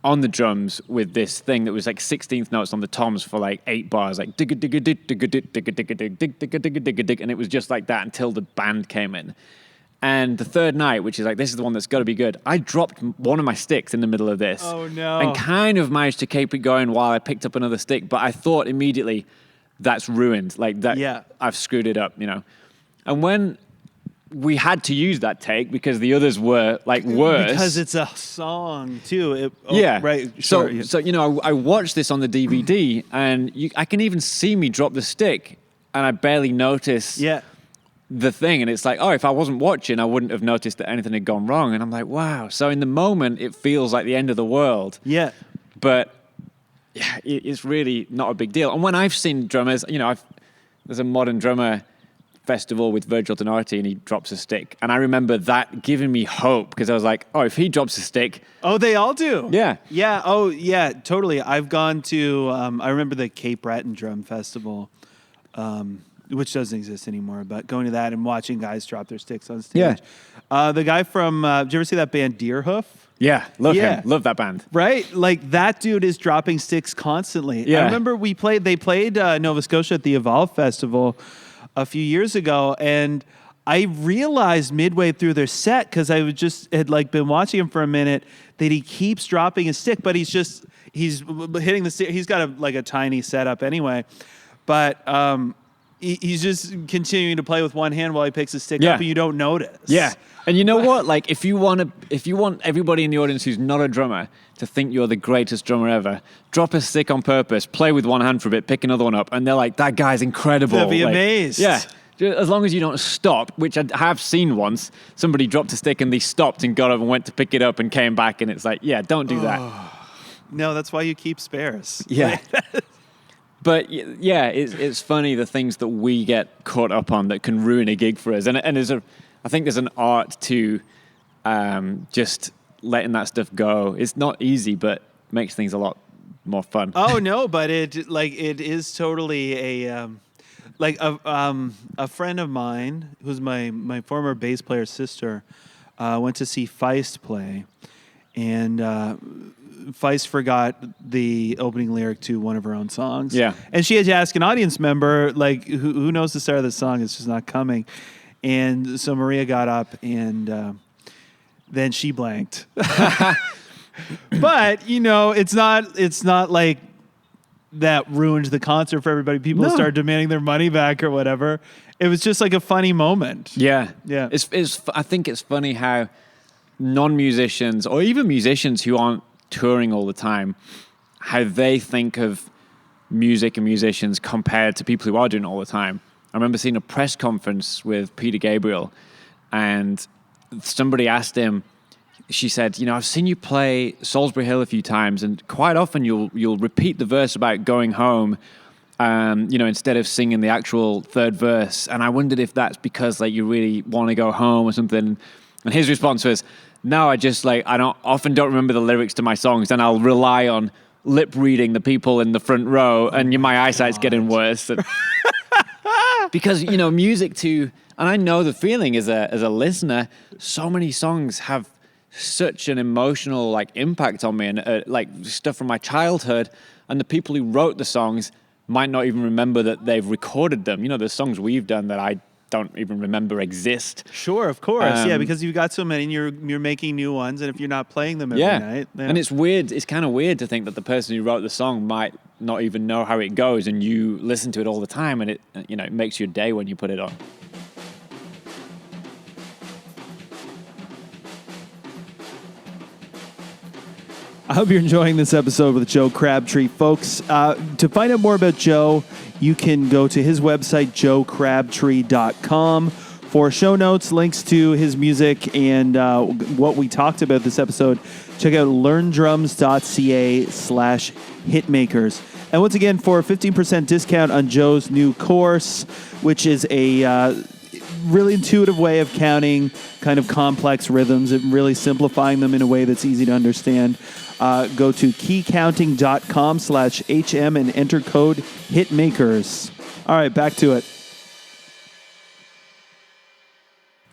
on the drums with this thing that was like 16th notes on the toms for like 8 bars, like dig dig dig dig dig dig dig dig dig dig dig dig, and it was just like that until the band came in. And the 3rd night, which is like, this is the one that's got to be good, I dropped one of my sticks in the middle of this. Oh, no. And kind of managed to keep it going while I picked up another stick. But I thought immediately, that's ruined. Like, that, I've screwed it up, And when we had to use that take, because the others were, like, worse. Because it's a song, too. Right. Sure. So, I watched this on the DVD, and I can even see me drop the stick, and I barely notice the thing, and it's like, if I wasn't watching, I wouldn't have noticed that anything had gone wrong. And I'm like, wow. So in the moment, it feels like the end of the world. Yeah. But it's really not a big deal. And when I've seen drummers, there's a modern drummer festival with Virgil Donati, and he drops a stick. And I remember that giving me hope, because I was like, if he drops a stick. Oh, they all do. Yeah. Yeah. Oh, yeah, totally. I've gone to, I remember the Cape Breton Drum Festival, which doesn't exist anymore, but going to that and watching guys drop their sticks on stage. Yeah. The guy from, did you ever see that band Deerhoof? Yeah, love him. Love that band. Right? Like, that dude is dropping sticks constantly. Yeah. I remember they played Nova Scotia at the Evolve Festival a few years ago, and I realized midway through their set, because I had been watching him for a minute, that he keeps dropping his stick, but he's hitting the stick. He's got a tiny setup anyway, but he's just continuing to play with one hand while he picks his stick up, and you don't notice. Yeah. And you know what? Like, if you want everybody in the audience who's not a drummer to think you're the greatest drummer ever, drop a stick on purpose, play with one hand for a bit, pick another one up, and they're like, that guy's incredible. They'll be amazed. Yeah. As long as you don't stop, which I have seen once, somebody dropped a stick and they stopped and got up and went to pick it up and came back, and it's like, don't do that. No, that's why you keep spares. Yeah. But it's funny, the things that we get caught up on that can ruin a gig for us. And I think there's an art to just letting that stuff go. It's not easy, but makes things a lot more fun. Oh no, but it is totally a friend of mine who's my former bass player sister went to see Feist play, and Feist forgot the opening lyric to one of her own songs. Yeah. And she had to ask an audience member, like, who knows the start of the song? It's just not coming. And so Maria got up, and then she blanked. But, it's not like that ruined the concert for everybody. People start demanding their money back or whatever. It was just like a funny moment. Yeah. Yeah. I think it's funny how non-musicians, or even musicians who aren't touring all the time, how they think of music and musicians compared to people who are doing it all the time. I remember seeing a press conference with Peter Gabriel, and somebody asked him, she said, I've seen you play Salisbury Hill a few times, and quite often you'll repeat the verse about going home, instead of singing the actual 3rd verse. And I wondered if that's because you really want to go home or something. And his response was, no, I don't remember the lyrics to my songs, and I'll rely on lip reading the people in the front row, and my eyesight's getting worse. Because, music too, and I know the feeling as a listener, so many songs have such an emotional impact on me, and stuff from my childhood, and the people who wrote the songs might not even remember that they've recorded them. There's songs we've done that I don't even remember exist. Sure, of course. Because you've got so many, and you're making new ones, and if you're not playing them every night. Yeah. And it's weird. It's kind of weird to think that the person who wrote the song might not even know how it goes, and you listen to it all the time, and it makes your day when you put it on. I hope you're enjoying this episode with Joe Crabtree, folks. To find out more about Joe, you can go to his website, joecrabtree.com, for show notes, links to his music, and what we talked about this episode. Check out learndrums.ca/hitmakers. And once again, for a 15% discount on Joe's new course, which is a really intuitive way of counting kind of complex rhythms and really simplifying them in a way that's easy to understand, go to keycounting.com/HM and enter code HITMAKERS. All right, back to it.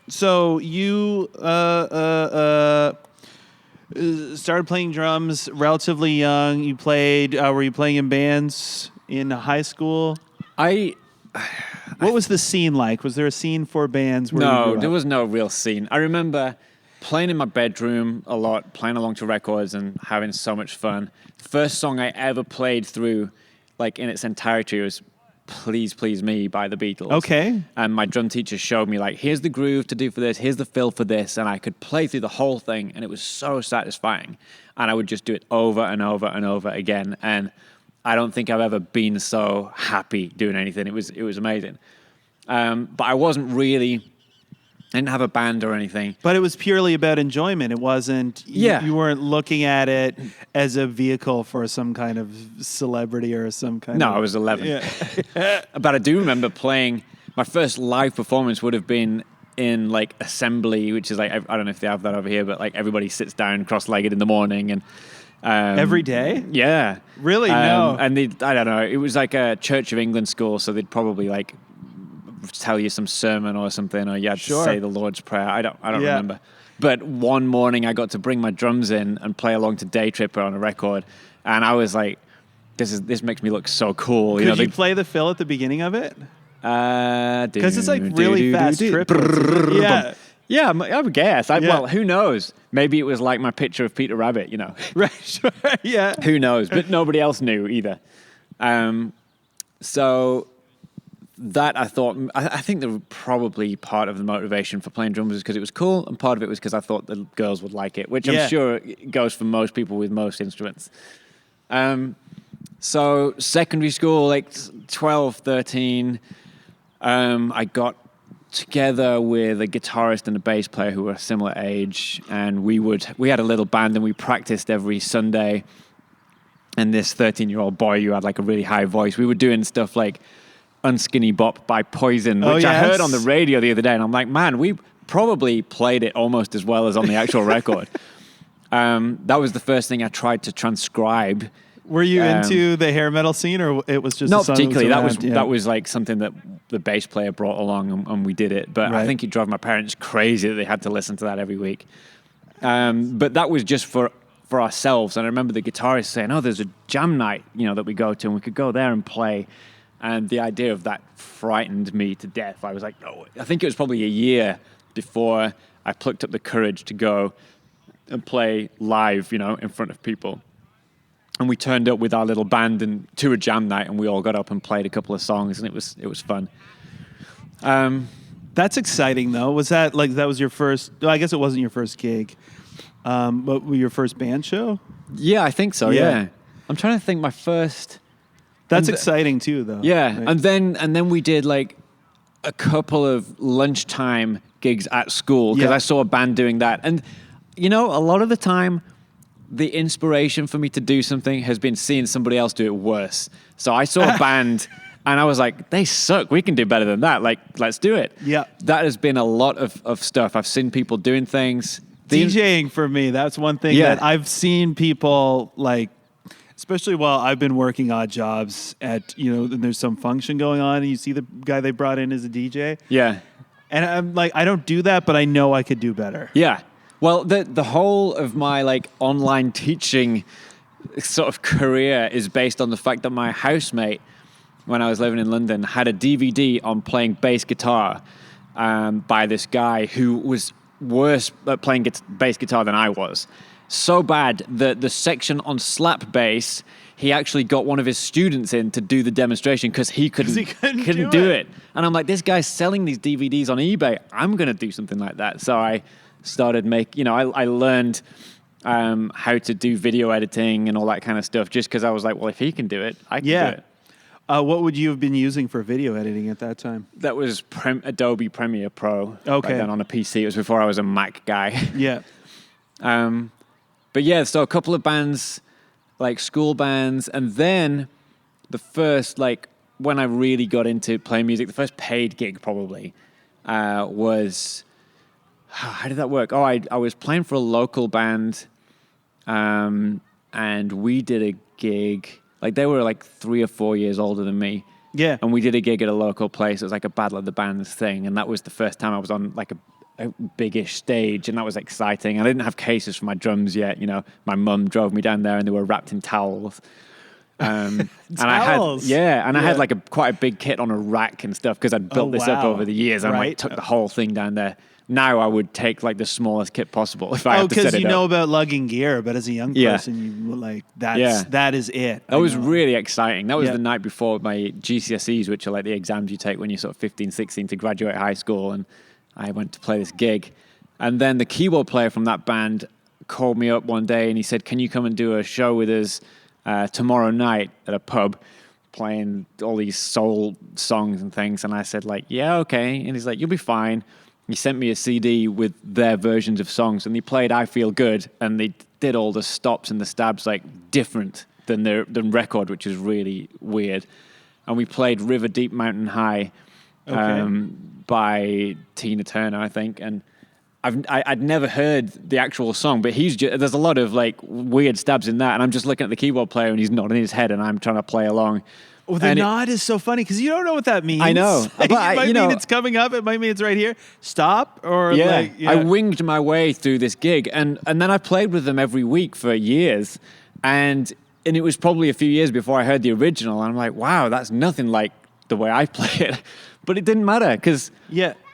So you started playing drums relatively young. You played. Were you playing in bands in high school? What was the scene like? Was there a scene for bands? No, there was no real scene. I remember playing in my bedroom a lot, playing along to records and having so much fun. First song I ever played through, like in its entirety, was Please Please Me by the Beatles. Okay. And my drum teacher showed me, like, here's the groove to do for this, here's the fill for this, and I could play through the whole thing, and it was so satisfying. And I would just do it over and over and over again. And I don't think I've ever been so happy doing anything. It was amazing. But I wasn't really, I didn't have a band or anything. But it was purely about enjoyment. It wasn't, you weren't looking at it as a vehicle for some kind of celebrity or some kind of... No, I was 11. Yeah. But I do remember playing, my first live performance would have been in like assembly, which is like, I don't know if they have that over here, but like everybody sits down cross-legged in the morning and... every day? Yeah. Really? No. And I don't know, it was like a Church of England school, so they'd probably like tell you some sermon or something, or you had to say the Lord's Prayer. I don't remember. But one morning I got to bring my drums in and play along to Day Tripper on a record, and I was like, this makes me look so cool. Could you play the fill at the beginning of it? Because it's like really fast triple. Yeah. Yeah, I would guess. Well, who knows? Maybe it was like my picture of Peter Rabbit, you know. Right, sure, yeah. Who knows? But nobody else knew either. So that I think the probably part of the motivation for playing drums was because it was cool, and part of it was because I thought the girls would like it, which I'm sure goes for most people with most instruments. So secondary school, like 12, 13, I got together with a guitarist and a bass player who were a similar age, and we had a little band and we practiced every Sunday. And this 13-year-old boy who had like a really high voice, we were doing stuff like Unskinny Bop by Poison, which I heard on the radio the other day, and I'm like, man, we probably played it almost as well as on the actual record. That was the first thing I tried to transcribe. Were you into the hair metal scene, or it was just not particularly? That was like something that the bass player brought along, and we did it. But I think it drove my parents crazy that they had to listen to that every week. But that was just for ourselves. And I remember the guitarist saying, "Oh, there's a jam night, that we go to, and we could go there and play." And the idea of that frightened me to death. I was like, no. I think it was probably a year before I plucked up the courage to go and play live, in front of people. And we turned up with our little band and to a jam night, and we all got up and played a couple of songs, and it was fun. That's exciting, though. Was that was your first? Well, I guess it wasn't your first gig, but your first band show? Yeah, I think so. Yeah. I'm trying to think. My first. That's exciting too, though. Yeah, right? and then we did like a couple of lunchtime gigs at school because I saw a band doing that, and a lot of the time, the inspiration for me to do something has been seeing somebody else do it worse. So I saw a band, and I was like, they suck. We can do better than that. Like, let's do it. Yeah, that has been a lot of stuff. I've seen people doing things. DJing for me, that's one thing that I've seen people like. Especially while I've been working odd jobs at, and there's some function going on and you see the guy they brought in as a DJ. Yeah. And I'm like, I don't do that, but I know I could do better. Yeah. Well, the whole of my like online teaching sort of career is based on the fact that my housemate, when I was living in London, had a DVD on playing bass guitar by this guy who was worse at playing bass guitar than I was. So bad that the section on slap bass, he actually got one of his students in to do the demonstration because he couldn't do it. And I'm like, this guy's selling these DVDs on eBay. I'm going to do something like that. So I started I learned how to do video editing and all that kind of stuff just because I was like, well, if he can do it, I can do it. What would you have been using for video editing at that time? That was Adobe Premiere Pro. Okay. Back then on a PC. It was before I was a Mac guy. Yeah. But yeah, so a couple of bands, like school bands, and then the first, like, when I really got into playing music, the first paid gig probably was, how did that work? Oh, I was playing for a local band, and we did a gig. Like, they were like 3 or 4 years older than me. Yeah. And we did a gig at a local place. It was like a Battle of the Bands thing. And that was the first time I was on like a biggish stage. And that was exciting. I didn't have cases for my drums yet. You know, my mum drove me down there and they were wrapped in towels. Towels? And I had like quite a big kit on a rack and stuff because I'd built this up over the years. And I like, took the whole thing down there. Now I would take like the smallest kit possible if I had to set it up. Because you know about lugging gear, but as a young person, you like that is it. That was really exciting. That was the night before my GCSEs, which are like the exams you take when you're sort of 15, 16 to graduate high school. And I went to play this gig. And then the keyboard player from that band called me up one day and he said, "Can you come and do a show with us tomorrow night at a pub?" Playing all these soul songs and things. And I said, like, yeah, okay. And he's like, "You'll be fine." He sent me a CD with their versions of songs, and they played "I Feel Good," and they did all the stops and the stabs like different than the record, which is really weird. And we played "River Deep Mountain High" by Tina Turner, I think. And I'd never heard the actual song, but there's a lot of like weird stabs in that, and I'm just looking at the keyboard player, and he's nodding his head, and I'm trying to play along. Well, the nod is so funny because you don't know what that means. I know. But it might mean it's coming up. It might mean it's right here. Stop. Or I winged my way through this gig. And then I played with them every week for years. And it was probably a few years before I heard the original. And I'm like, wow, that's nothing like the way I play it. But it didn't matter because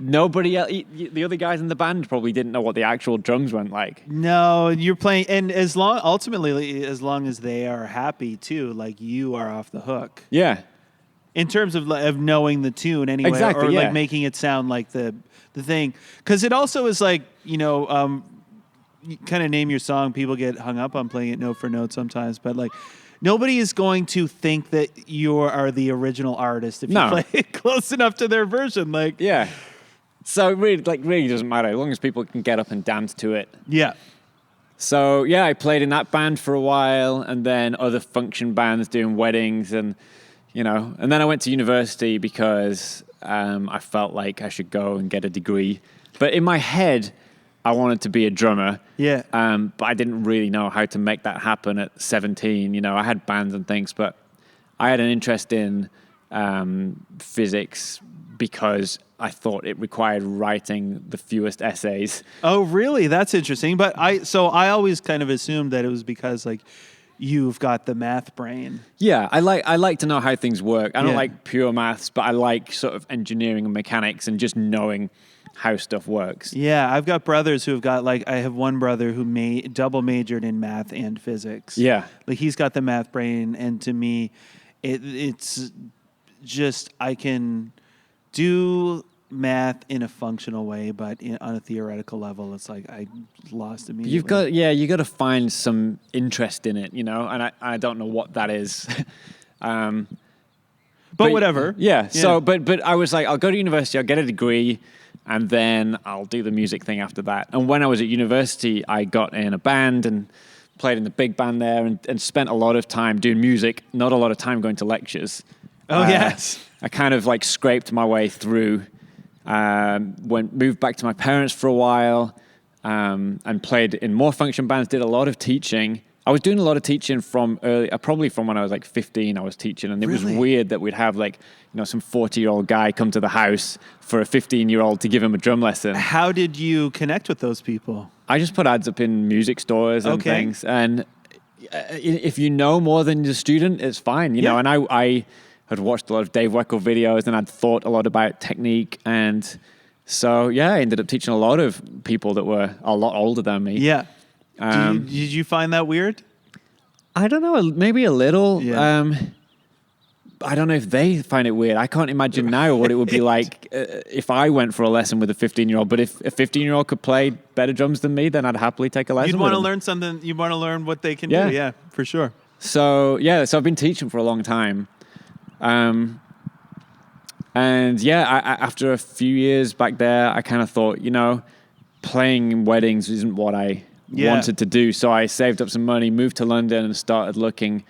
nobody else, the other guys in the band probably didn't know what the actual drums went like. No, you're playing, and ultimately, as long as they are happy too, like you are off the hook. Yeah. In terms of knowing the tune anyway, exactly, or like making it sound like the thing. Because it also is like, you kind of name your song, people get hung up on playing it note for note sometimes, but like, nobody is going to think that you are the original artist if you play it close enough to their version. Like, yeah. So it really doesn't matter as long as people can get up and dance to it. Yeah. So yeah, I played in that band for a while, and then other function bands doing weddings, and and then I went to university because I felt like I should go and get a degree. But in my head, I wanted to be a drummer. Yeah. But I didn't really know how to make that happen at 17. I had bands and things, but I had an interest in physics because I thought it required writing the fewest essays. Oh, really? That's interesting. But I always kind of assumed that it was because like you've got the math brain. Yeah, I like to know how things work. I don't like pure maths, but I like sort of engineering and mechanics and just knowing how stuff works. Yeah, I've got brothers who have got I have one brother who double majored in math and physics. Yeah. Like he's got the math brain, and to me, it's just I can do math in a functional way, but on a theoretical level, it's like I lost immediately. You got to find some interest in it, and I don't know what that is. But whatever. Yeah. So, but I was like, I'll go to university, I'll get a degree, and then I'll do the music thing after that. And when I was at university, I got in a band and played in the big band there and spent a lot of time doing music, not a lot of time going to lectures. Oh, yes. I kind of like scraped my way through, moved back to my parents for a while, and played in more function bands, did a lot of teaching. I was doing a lot of teaching from early, probably from when I was like 15, I was teaching. And it was weird that we'd have like, some 40-year-old guy come to the house for a 15-year-old to give him a drum lesson. How did you connect with those people? I just put ads up in music stores and things. And if you know more than the student, it's fine, you know. And I had watched a lot of Dave Weckl videos and I'd thought a lot about technique. And so, I ended up teaching a lot of people that were a lot older than me. Yeah. Did you find that weird? I don't know, maybe a little. Yeah. I don't know if they find it weird. I can't imagine now what it would be like if I went for a lesson with a 15-year-old. But if a 15-year-old could play better drums than me, then I'd happily take a lesson. You'd want to learn something. You want to learn what they can do. Yeah, for sure. So I've been teaching for a long time. And yeah, after a few years back there, I kind of thought, playing in weddings isn't what I wanted to do. So I saved up some money, moved to London, and started looking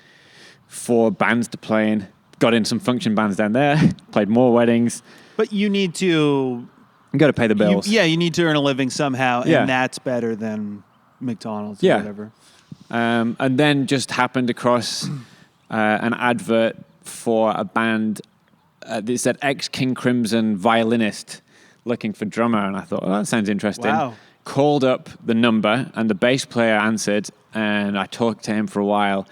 for bands to play in. Got in some function bands down there, played more weddings. But you need to... You got to pay the bills. You need to earn a living somehow, and that's better than McDonald's or whatever. And then just happened across an advert for a band that said ex-King Crimson violinist looking for drummer, and I thought, that sounds interesting. Wow. Called up the number, and the bass player answered, and I talked to him for a while,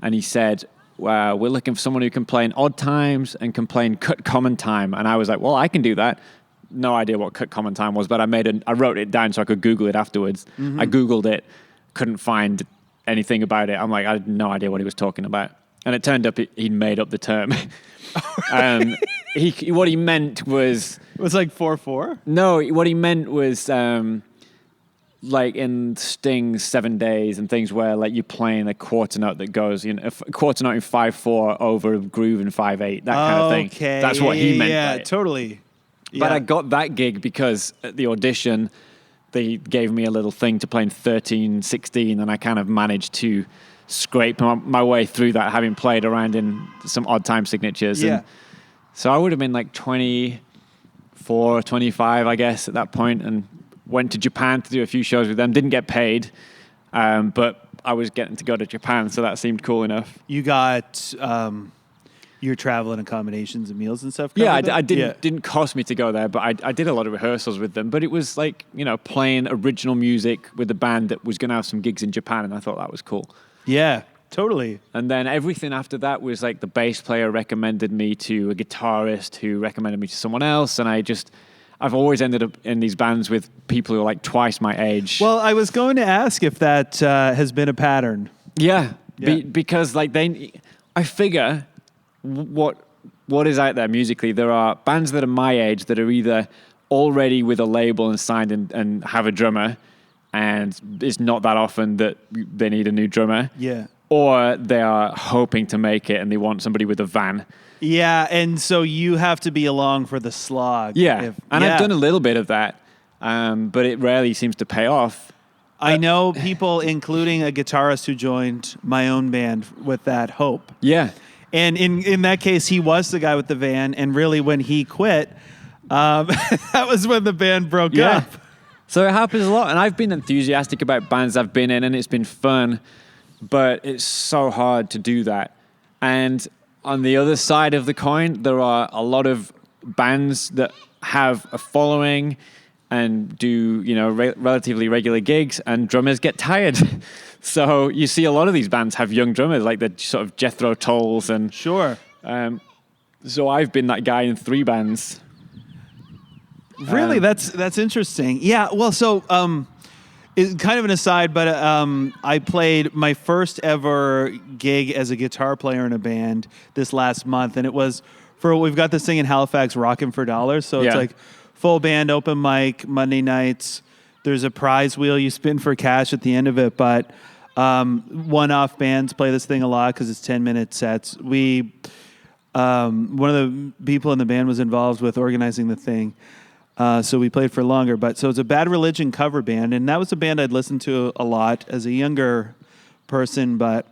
and he said, we're looking for someone who can play in odd times and can play in cut common time. And I was like, well, I can do that. No idea what cut common time was, but I wrote it down so I could Google it afterwards. Mm-hmm. I Googled it, couldn't find anything about it. I'm like, I had no idea what he was talking about. And it turned up he'd made up the term. What he meant was... It was like 4/4? No, what he meant was... like in Sting's 7 Days and things where like you're playing a quarter note that goes, a quarter note in 5/4 over a groove in 5/8, that kind of thing. Okay. That's what he meant. Yeah, totally. But I got that gig because at the audition, they gave me a little thing to play in 13/16, and I kind of managed to scrape my way through that, having played around in some odd time signatures. Yeah. And so I would have been like 24, 25, I guess, at that point, and went to Japan to do a few shows with them. Didn't get paid, but I was getting to go to Japan, so that seemed cool enough. You got your travel and accommodations and meals and stuff? Yeah, I didn't cost me to go there, but I did a lot of rehearsals with them. But it was like, playing original music with a band that was going to have some gigs in Japan, and I thought that was cool. Yeah, totally. And then everything after that was like the bass player recommended me to a guitarist who recommended me to someone else, and I've always ended up in these bands with people who are like twice my age. Well, I was going to ask if that has been a pattern. Yeah. Because like I figure what is out there musically, there are bands that are my age that are either already with a label and signed and have a drummer, and it's not that often that they need a new drummer. Yeah. Or they are hoping to make it and they want somebody with a van. Yeah, and so you have to be along for the slog. Yeah, I've done a little bit of that, but it rarely seems to pay off. I know people, including a guitarist who joined my own band with that hope. Yeah. And in that case, he was the guy with the van, and really when he quit, that was when the band broke up. So it happens a lot, and I've been enthusiastic about bands I've been in, and it's been fun, but it's so hard to do that. And on the other side of the coin, there are a lot of bands that have a following and do, relatively regular gigs, and drummers get tired. So you see a lot of these bands have young drummers, like the sort of Jethro Tulls. And sure. So I've been that guy in 3 bands. Really? That's interesting. Yeah, well, so... It's kind of an aside, but I played my first ever gig as a guitar player in a band this last month, and it was we've got this thing in Halifax, Rockin' for Dollars, so it's like full band, open mic, Monday nights. There's a prize wheel you spin for cash at the end of it, but one-off bands play this thing a lot because it's 10-minute sets. One of the people in the band was involved with organizing the thing. So we played for longer, so it's a Bad Religion cover band, and that was a band I'd listened to a lot as a younger person, but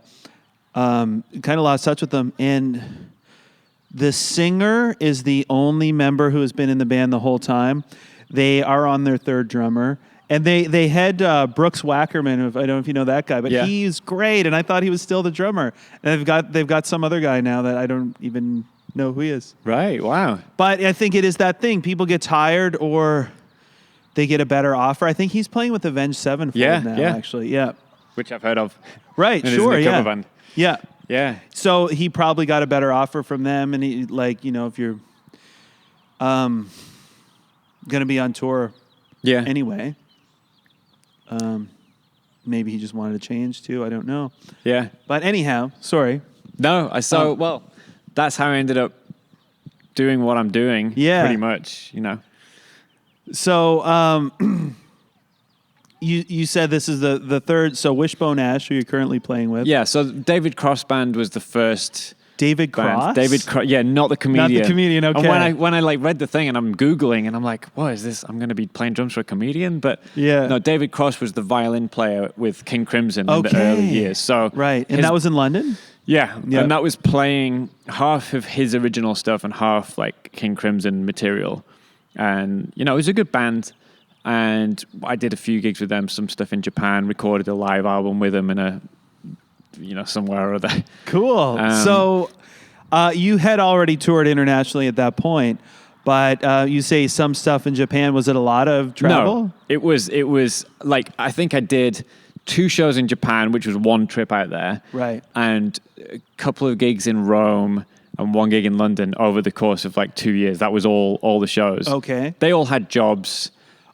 kind of lost touch with them. And the singer is the only member who has been in the band the whole time. They are on their 3rd drummer, and they had Brooks Wackerman. I don't know if you know that guy, but he's great, and I thought he was still the drummer. And they've got some other guy now that I don't even know who he is. Right, wow. But I think it is that thing. People get tired or they get a better offer. I think he's playing with Avenged Sevenfold now, actually. Yeah. Which I've heard of. Right, and sure, cover band. Yeah. Yeah. So he probably got a better offer from them, and he, if you're going to be on tour anyway, maybe he just wanted to change too. I don't know. Yeah. But anyhow, sorry. No, that's how I ended up doing what I'm doing. Yeah. Pretty much, So, you said this is the 3rd. So Wishbone Ash, who you're currently playing with. Yeah. So David Cross Band was the first David Cross? Yeah, not the comedian. Not the comedian, okay. And when I like read the thing and I'm Googling and I'm like, what is this? I'm going to be playing drums for a comedian? But no, David Cross was the violin player with King Crimson in the early years. So right. And that was in London? Yeah. And that was playing half of his original stuff and half like King Crimson material. And, it was a good band. And I did a few gigs with them, some stuff in Japan, recorded a live album with them in a, somewhere or other. Cool. So you had already toured internationally at that point, but you say some stuff in Japan. Was it a lot of travel? No, it was like, I think I did 2 shows in Japan, which was 1 trip out there. Right. And a couple of gigs in Rome and 1 gig in London over the course of like 2 years. That was all the shows. Okay. They all had jobs.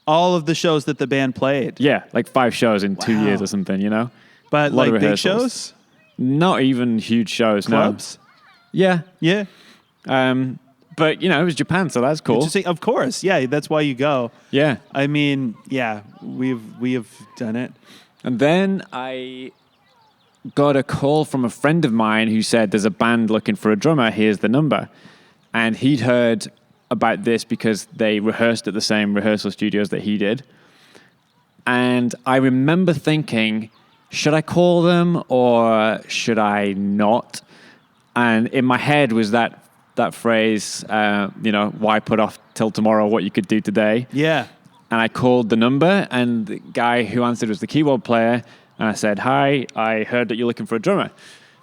All of the shows that the band played? Yeah, like 5 shows in 2 years or something, But like big shows? Not even huge shows, Clubs? No. Yeah. Yeah. But, it was Japan, so that's cool. Interesting. Of course. Yeah, that's why you go. Yeah. I mean, yeah, we have done it. And then I got a call from a friend of mine who said, there's a band looking for a drummer, here's the number. And he'd heard about this because they rehearsed at the same rehearsal studios that he did. And I remember thinking, should I call them or should I not? And in my head was that phrase, why put off till tomorrow what you could do today? Yeah. And I called the number, and the guy who answered was the keyboard player. And I said, hi, I heard that you're looking for a drummer.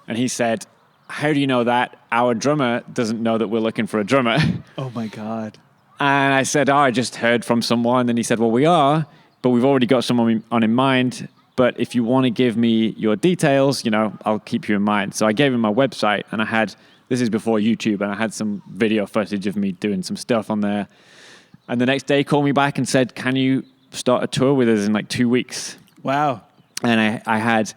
And he said, how do you know that? Our drummer doesn't know that we're looking for a drummer. Oh, my God. And I said, I just heard from someone. And he said, well, we are, but we've already got someone on in mind. But if you want to give me your details, I'll keep you in mind. So I gave him my website, and this is before YouTube, and I had some video footage of me doing some stuff on there. And the next day he called me back and said, can you start a tour with us in like 2 weeks? Wow. And I had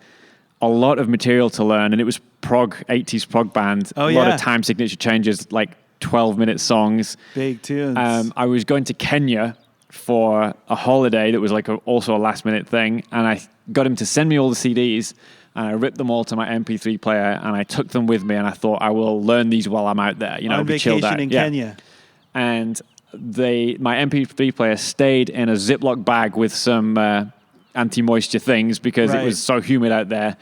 a lot of material to learn, and it was 80s prog band. Oh, a lot of time signature changes, like 12-minute songs. Big tunes. I was going to Kenya for a holiday that was like also a last-minute thing, and I got him to send me all the CDs, and I ripped them all to my MP3 player, and I took them with me, and I thought, I will learn these while I'm out there. On be chilled out. vacation in Kenya. And my MP3 player stayed in a Ziploc bag with some anti-moisture things because it was so humid out there.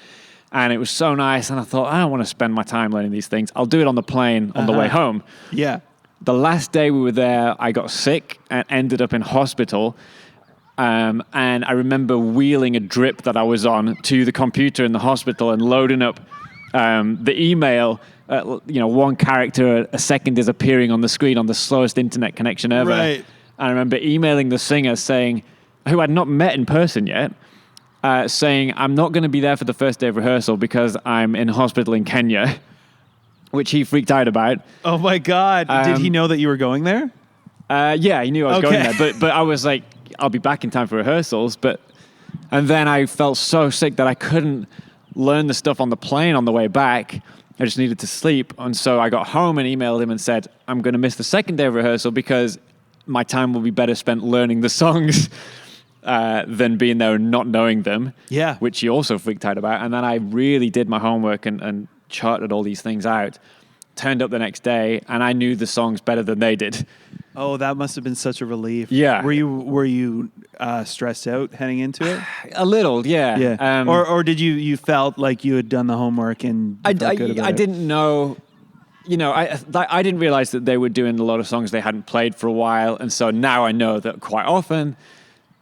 And it was so nice. And I thought, I don't want to spend my time learning these things. I'll do it on the plane on the way home. Yeah. The last day we were there, I got sick and ended up in hospital. And I remember wheeling a drip that I was on to the computer in the hospital and loading up the email. 1 character a second is appearing on the screen on the slowest internet connection ever. Right. And I remember emailing the singer saying, who I'd not met in person yet, saying, I'm not going to be there for the first day of rehearsal because I'm in hospital in Kenya, which he freaked out about. Oh, my God. Did he know that you were going there? Yeah, he knew I was going there. But I was like, I'll be back in time for rehearsals. And then I felt so sick that I couldn't learn the stuff on the plane on the way back. I just needed to sleep. And so I got home and emailed him and said, I'm going to miss the second day of rehearsal because my time will be better spent learning the songs than being there and not knowing them. Yeah. Which he also freaked out about. And then I really did my homework and charted all these things out. Turned up the next day, and I knew the songs better than they did. Oh, that must have been such a relief. Yeah. Were you stressed out heading into it? A little, yeah. Yeah. Or did you felt like you had done the homework and you felt good about I it? didn't know. I didn't realize that they were doing a lot of songs they hadn't played for a while, and so now I know that quite often,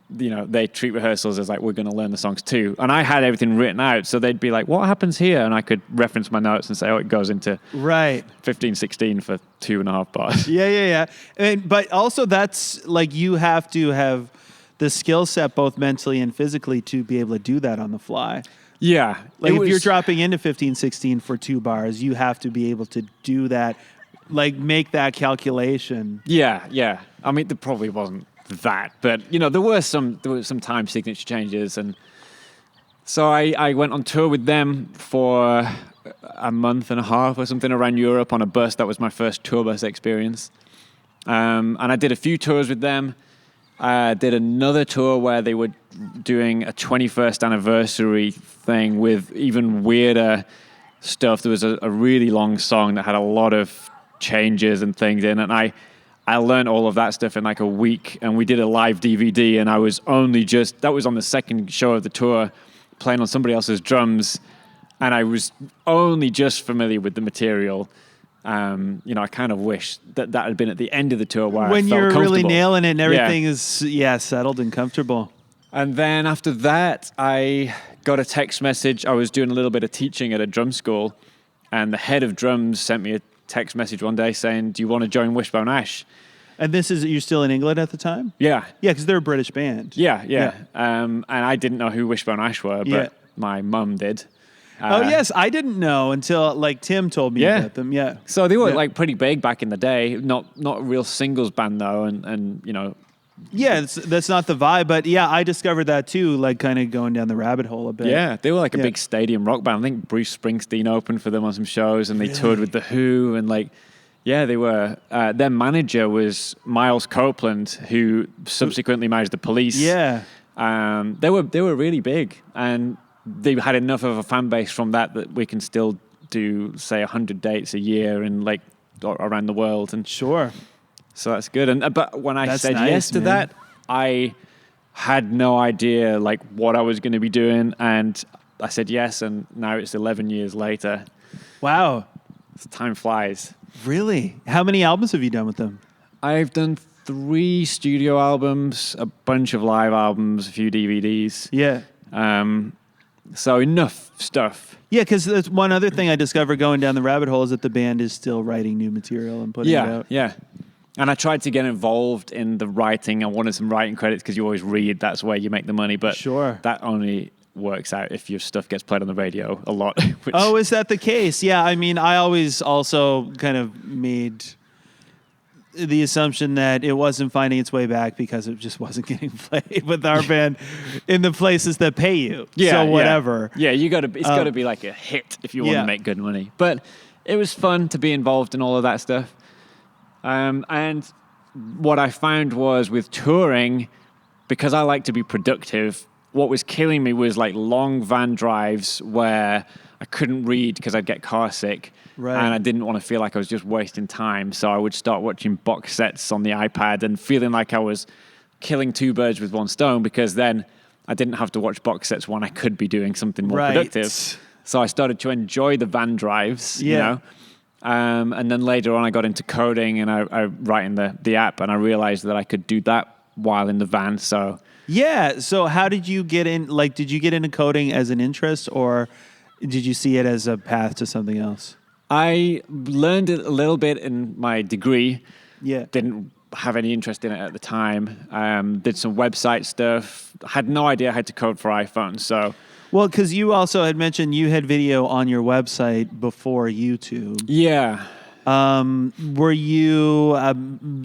they treat rehearsals as like, we're going to learn the songs too. And I had everything written out, so they'd be like, what happens here? And I could reference my notes and say, it goes into 15, 16 for 2.5 bars. Yeah. But also that's like, you have to have the skill set both mentally and physically to be able to do that on the fly. Yeah. Like if you're dropping into 15, 16 for 2 bars, you have to be able to do that, like make that calculation. Yeah. I mean, there probably wasn't that, but there were some time signature changes, and so I went on tour with them for a month and a half or something around Europe on a bus. That was my first tour bus experience, and I did a few tours with them. I did another tour where they were doing a 21st anniversary thing with even weirder stuff. There was a really long song that had a lot of changes and things in, and I learned all of that stuff in like a week, and we did a live DVD, and I was that was on the second show of the tour, playing on somebody else's drums, and I was only just familiar with the material. I kind of wish that had been at the end of the tour where when I felt you're really comfortable. nailing it and everything is settled and comfortable. And then after that, I got a text message. I was doing a little bit of teaching at a drum school, and the head of drums sent me a text message one day saying, "Do you want to join Wishbone Ash?" And you're still in England at the time? Yeah. Yeah, because they're a British band. Yeah. And I didn't know who Wishbone Ash were, but my mum did. Yes, I didn't know until like Tim told me about them. Yeah. So they were like pretty big back in the day. Not a real singles band though, and you know. Yeah, that's not the vibe, but yeah, I discovered that too, like kind of going down the rabbit hole a bit. Yeah, they were like a big stadium rock band. I think Bruce Springsteen opened for them on some shows, and they toured with The Who, and like, they were. Their manager was Miles Copeland, who subsequently managed the Police. Yeah, they were really big, and they had enough of a fan base from that we can still do, say, 100 dates a year and like around the world. And sure. So that's good. But when I said nice, yes to that, I had no idea like what I was going to be doing, and I said yes, and now it's 11 years later. Wow. Time flies. Really? How many albums have you done with them? I've done 3 studio albums, a bunch of live albums, a few DVDs. Yeah. So enough stuff. Yeah, because that's one other thing I discovered going down the rabbit hole is that the band is still writing new material and putting it out. Yeah. And I tried to get involved in the writing. I wanted some writing credits because you always read. That's where you make the money. But that only works out if your stuff gets played on the radio a lot. Is that the case? Yeah, I mean, I always also kind of made the assumption that it wasn't finding its way back because it just wasn't getting played with our band in the places that pay you. Yeah, so whatever. Yeah, it's got to be like a hit if you want to make good money. But it was fun to be involved in all of that stuff. And what I found was with touring, because I like to be productive, what was killing me was like long van drives where I couldn't read because I'd get car sick. Right. And I didn't want to feel like I was just wasting time. So I would start watching box sets on the iPad and feeling like I was killing 2 birds with 1 stone, because then I didn't have to watch box sets when I could be doing something more productive. So I started to enjoy the van drives, you know. And then later on I got into coding, and I writing the app, and I realized that I could do that while in the van. So how did you get in? Like, did you get into coding as an interest, or did you see it as a path to something else? I learned it a little bit in my degree. Yeah. Didn't have any interest in it at the time. Did some website stuff. Had no idea how to code for iPhone. So. Well, because you also had mentioned you had video on your website before YouTube. Yeah. Were you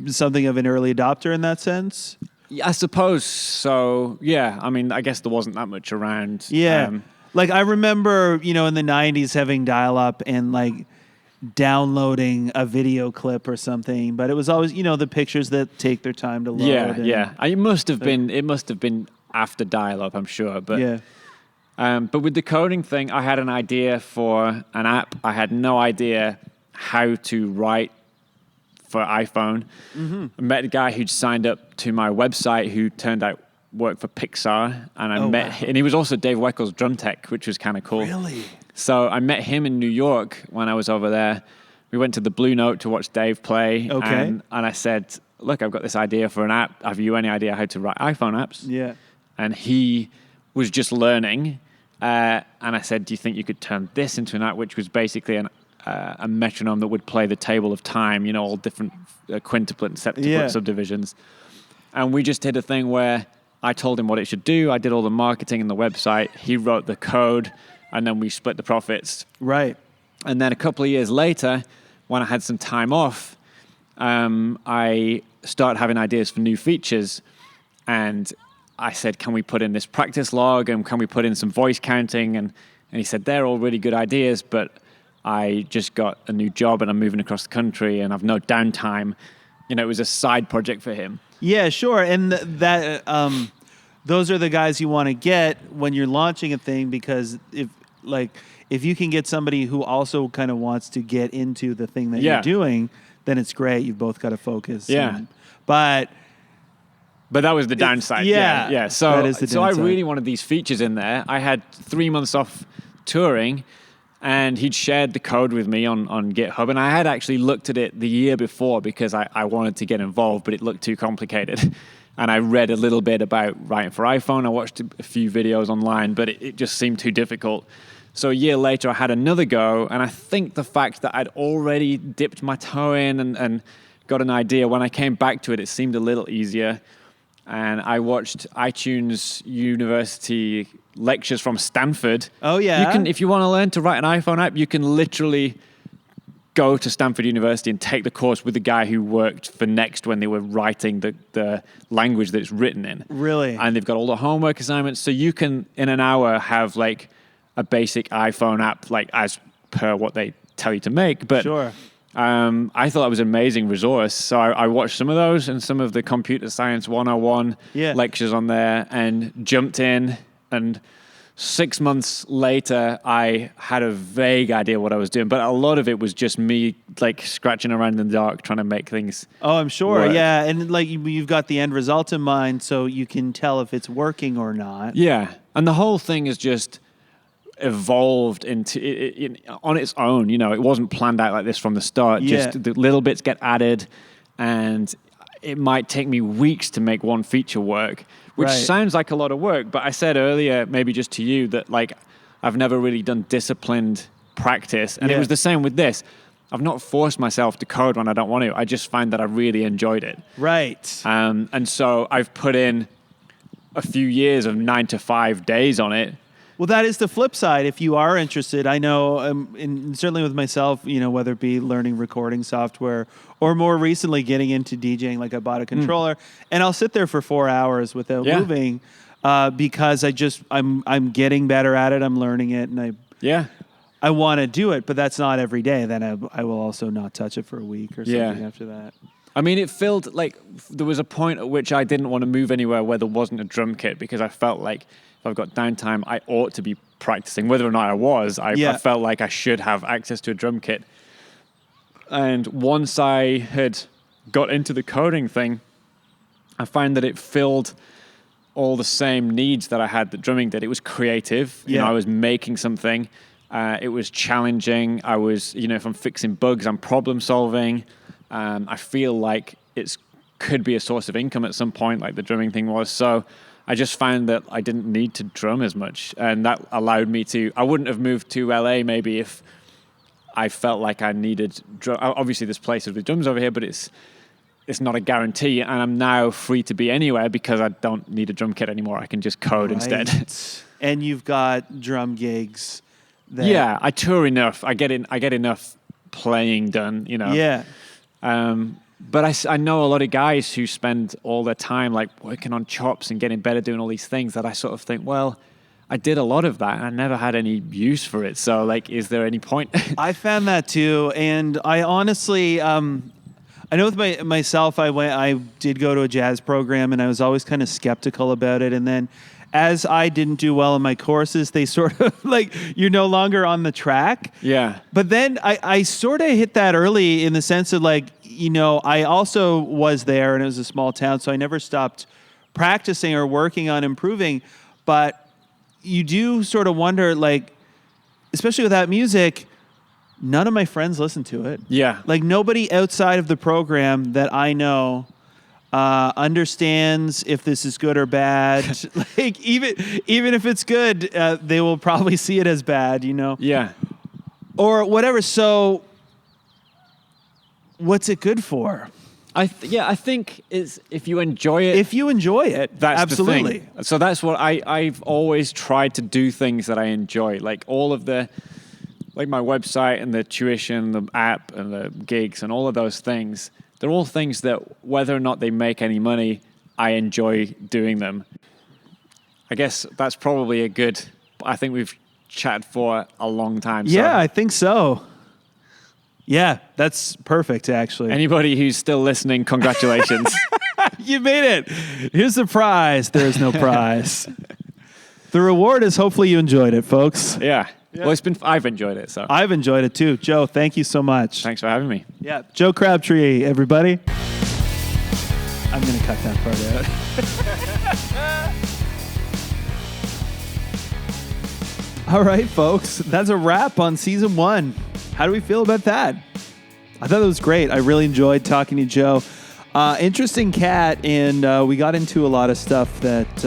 something of an early adopter in that sense? I suppose so. Yeah. I mean, I guess there wasn't that much around. Yeah. Like I remember, in the 90s having dial-up and like downloading a video clip or something, but it was always, the pictures that take their time to load. Yeah. It must have been after dial-up, I'm sure. But but with the coding thing, I had an idea for an app. I had no idea how to write for iPhone. Mm-hmm. I met a guy who'd signed up to my website who turned out worked for Pixar, and I met him, and he was also Dave Weckl's drum tech, which was kind of cool. Really? So I met him in New York when I was over there. We went to the Blue Note to watch Dave play. Okay. And I said, look, I've got this idea for an app. Have you any idea how to write iPhone apps? Yeah. And he was just learning. And I said, do you think you could turn this into an app, which was basically a metronome that would play the table of time, all different quintuplet and septuplet subdivisions. And we just did a thing where I told him what it should do. I did all the marketing and the website. He wrote the code, and then we split the profits. Right. And then a couple of years later, when I had some time off, I started having ideas for new features. And I said, can we put in this practice log, and can we put in some voice counting? And he said, they're all really good ideas, but I just got a new job and I'm moving across the country and I've no downtime. It was a side project for him. Yeah, sure. And that those are the guys you want to get when you're launching a thing, because like if you can get somebody who also kind of wants to get into the thing that Yeah. you're doing, then it's great. You've both got to focus. Yeah. But that was the downside. yeah, Yeah. So, that is the so I downside. really wanted these features in there. I had 3 months off touring, and he'd shared the code with me on GitHub. And I had actually looked at it the year before because I wanted to get involved, but it looked too complicated. And I read a little bit about writing for iPhone. I watched a few videos online, but it just seemed too difficult. So a year later, I had another go. And I think the fact that I'd already dipped my toe in and got an idea, when I came back to it, it seemed a little easier. And I watched iTunes University lectures from Stanford. Oh, yeah? You can, if you want to learn to write an iPhone app, you can literally go to Stanford University and take the course with the guy who worked for Next when they were writing the language that it's written in. Really? And they've got all the homework assignments. So you can, in an hour, have like a basic iPhone app, like as per what they tell you to make. But Sure. I thought that was an amazing resource. So I watched some of those and some of the Computer Science 101 lectures on there and jumped in. And 6 months later, I had a vague idea what I was doing. But a lot of it was just me like scratching around in the dark, trying to make things Oh, I'm sure. work. Yeah. And like you've got the end result in mind, so you can tell if it's working or not. Yeah. And the whole thing is just evolved into on its own. You know, it wasn't planned out like this from the start. Yeah. Just the little bits get added, and it might take me weeks to make one feature work, which Right. sounds like a lot of work. But I said earlier, maybe just to you, that like I've never really done disciplined practice, and it Yeah. was the same with this. I've not forced myself to code when I don't want to. I just find that I really enjoyed it. Right. And so I've put in a few years of 9 to 5 days on it. Well, that is the flip side. If you are interested, I know, and certainly with myself, you know, whether it be learning recording software or more recently getting into DJing, like I bought a controller and I'll sit there for 4 hours without moving because I'm getting better at it. I'm learning it, and I want to do it, but that's not every day. Then I will also not touch it for a week or something after that. I mean, it felt like there was a point at which I didn't want to move anywhere where there wasn't a drum kit, because I felt like if I've got downtime, I ought to be practicing. Whether or not I was, I felt like I should have access to a drum kit. And once I had got into the coding thing, I found that it filled all the same needs that I had that drumming did. It was creative. You know, I was making something. It was challenging. I was, you know, if I'm fixing bugs, I'm problem solving. I feel like it could be a source of income at some point, like the drumming thing was. So I just found that I didn't need to drum as much. And that allowed me to, I wouldn't have moved to LA maybe if I felt like I needed drum. Obviously there's places with drums over here, but it's not a guarantee. And I'm now free to be anywhere because I don't need a drum kit anymore. I can just code instead. And you've got drum gigs. Yeah, I tour enough. I get enough playing done, you know. Yeah. But I know a lot of guys who spend all their time like working on chops and getting better doing all these things that I sort of think, well, I did a lot of that and I never had any use for it. So like, is there any point? I found that too. And I honestly, I know with myself, I did go to a jazz program and I was always kind of skeptical about it. And then as I didn't do well in my courses, they sort of like, you're no longer on the track. Yeah. But then I sort of hit that early in the sense of like, you know, I also was there and it was a small town, so I never stopped practicing or working on improving. But you do sort of wonder, like, especially with that music, none of my friends listen to it. Yeah. Like nobody outside of the program that I know understands if this is good or bad. Like even if it's good, they will probably see it as bad, you know? Yeah. Or whatever. So what's it good for? I think it's if you enjoy it. If you enjoy it, that's absolutely. The thing. So that's what I've always tried to do, things that I enjoy, like all of the, like my website and the tuition, the app and the gigs and all of those things. They're all things that whether or not they make any money, I enjoy doing them. I guess that's probably I think we've chatted for a long time. So. Yeah, I think so. Yeah, that's perfect, actually. Anybody who's still listening, congratulations. You made it. Here's the prize. There is no prize. The reward is hopefully you enjoyed it, folks. Yeah. Well, I've enjoyed it. So I've enjoyed it too. Joe, thank you so much. thanks for having me. Yeah, Joe Crabtree, everybody. I'm going to cut that part out. All right, folks, that's a wrap on season 1. How do we feel about that? I thought it was great. I really enjoyed talking to Joe. Interesting cat, and we got into a lot of stuff that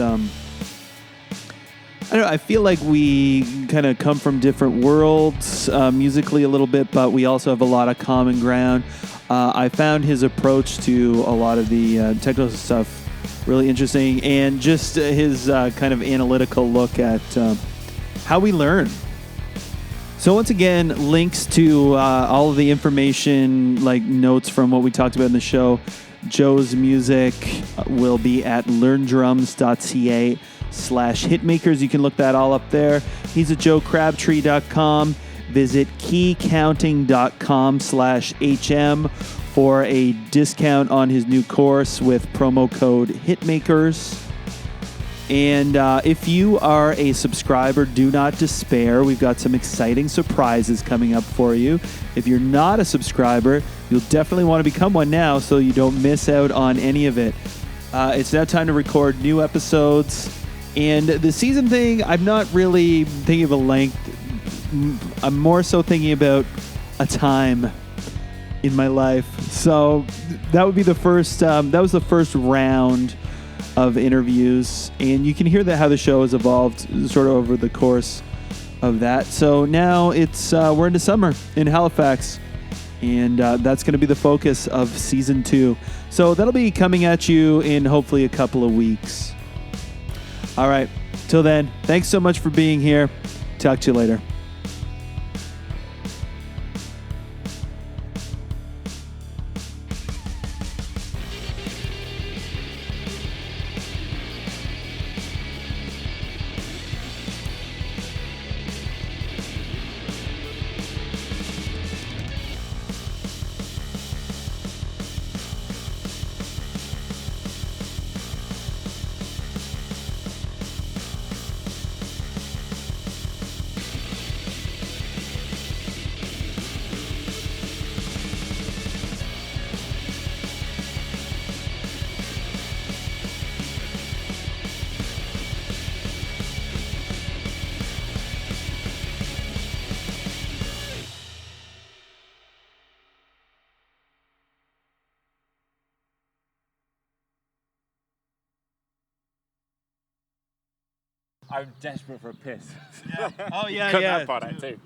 I don't know. I feel like we kind of come from different worlds musically a little bit, but we also have a lot of common ground. I found his approach to a lot of the technical stuff really interesting, and just his kind of analytical look at how we learn. So once again, links to all of the information, like notes from what we talked about in the show. Joe's music will be at learndrums.ca/hitmakers. You can look that all up there. He's at joecrabtree.com. Visit keycounting.com/HM for a discount on his new course with promo code HITMAKERS. And if you are a subscriber, do not despair. We've got some exciting surprises coming up for you. If you're not a subscriber, you'll definitely want to become one now so you don't miss out on any of it. It's now time to record new episodes. And the season thing, I'm not really thinking of a length. I'm more so thinking about a time in my life. So that would be the first, that was the first round of interviews. And you can hear that how the show has evolved sort of over the course of that. So now it's, we're into summer in Halifax. And that's going to be the focus of season 2. So that'll be coming at you in hopefully a couple of weeks. All right. Till then, thanks so much for being here. Talk to you later. I'm desperate for a piss. Oh, yeah, Cut that part out too.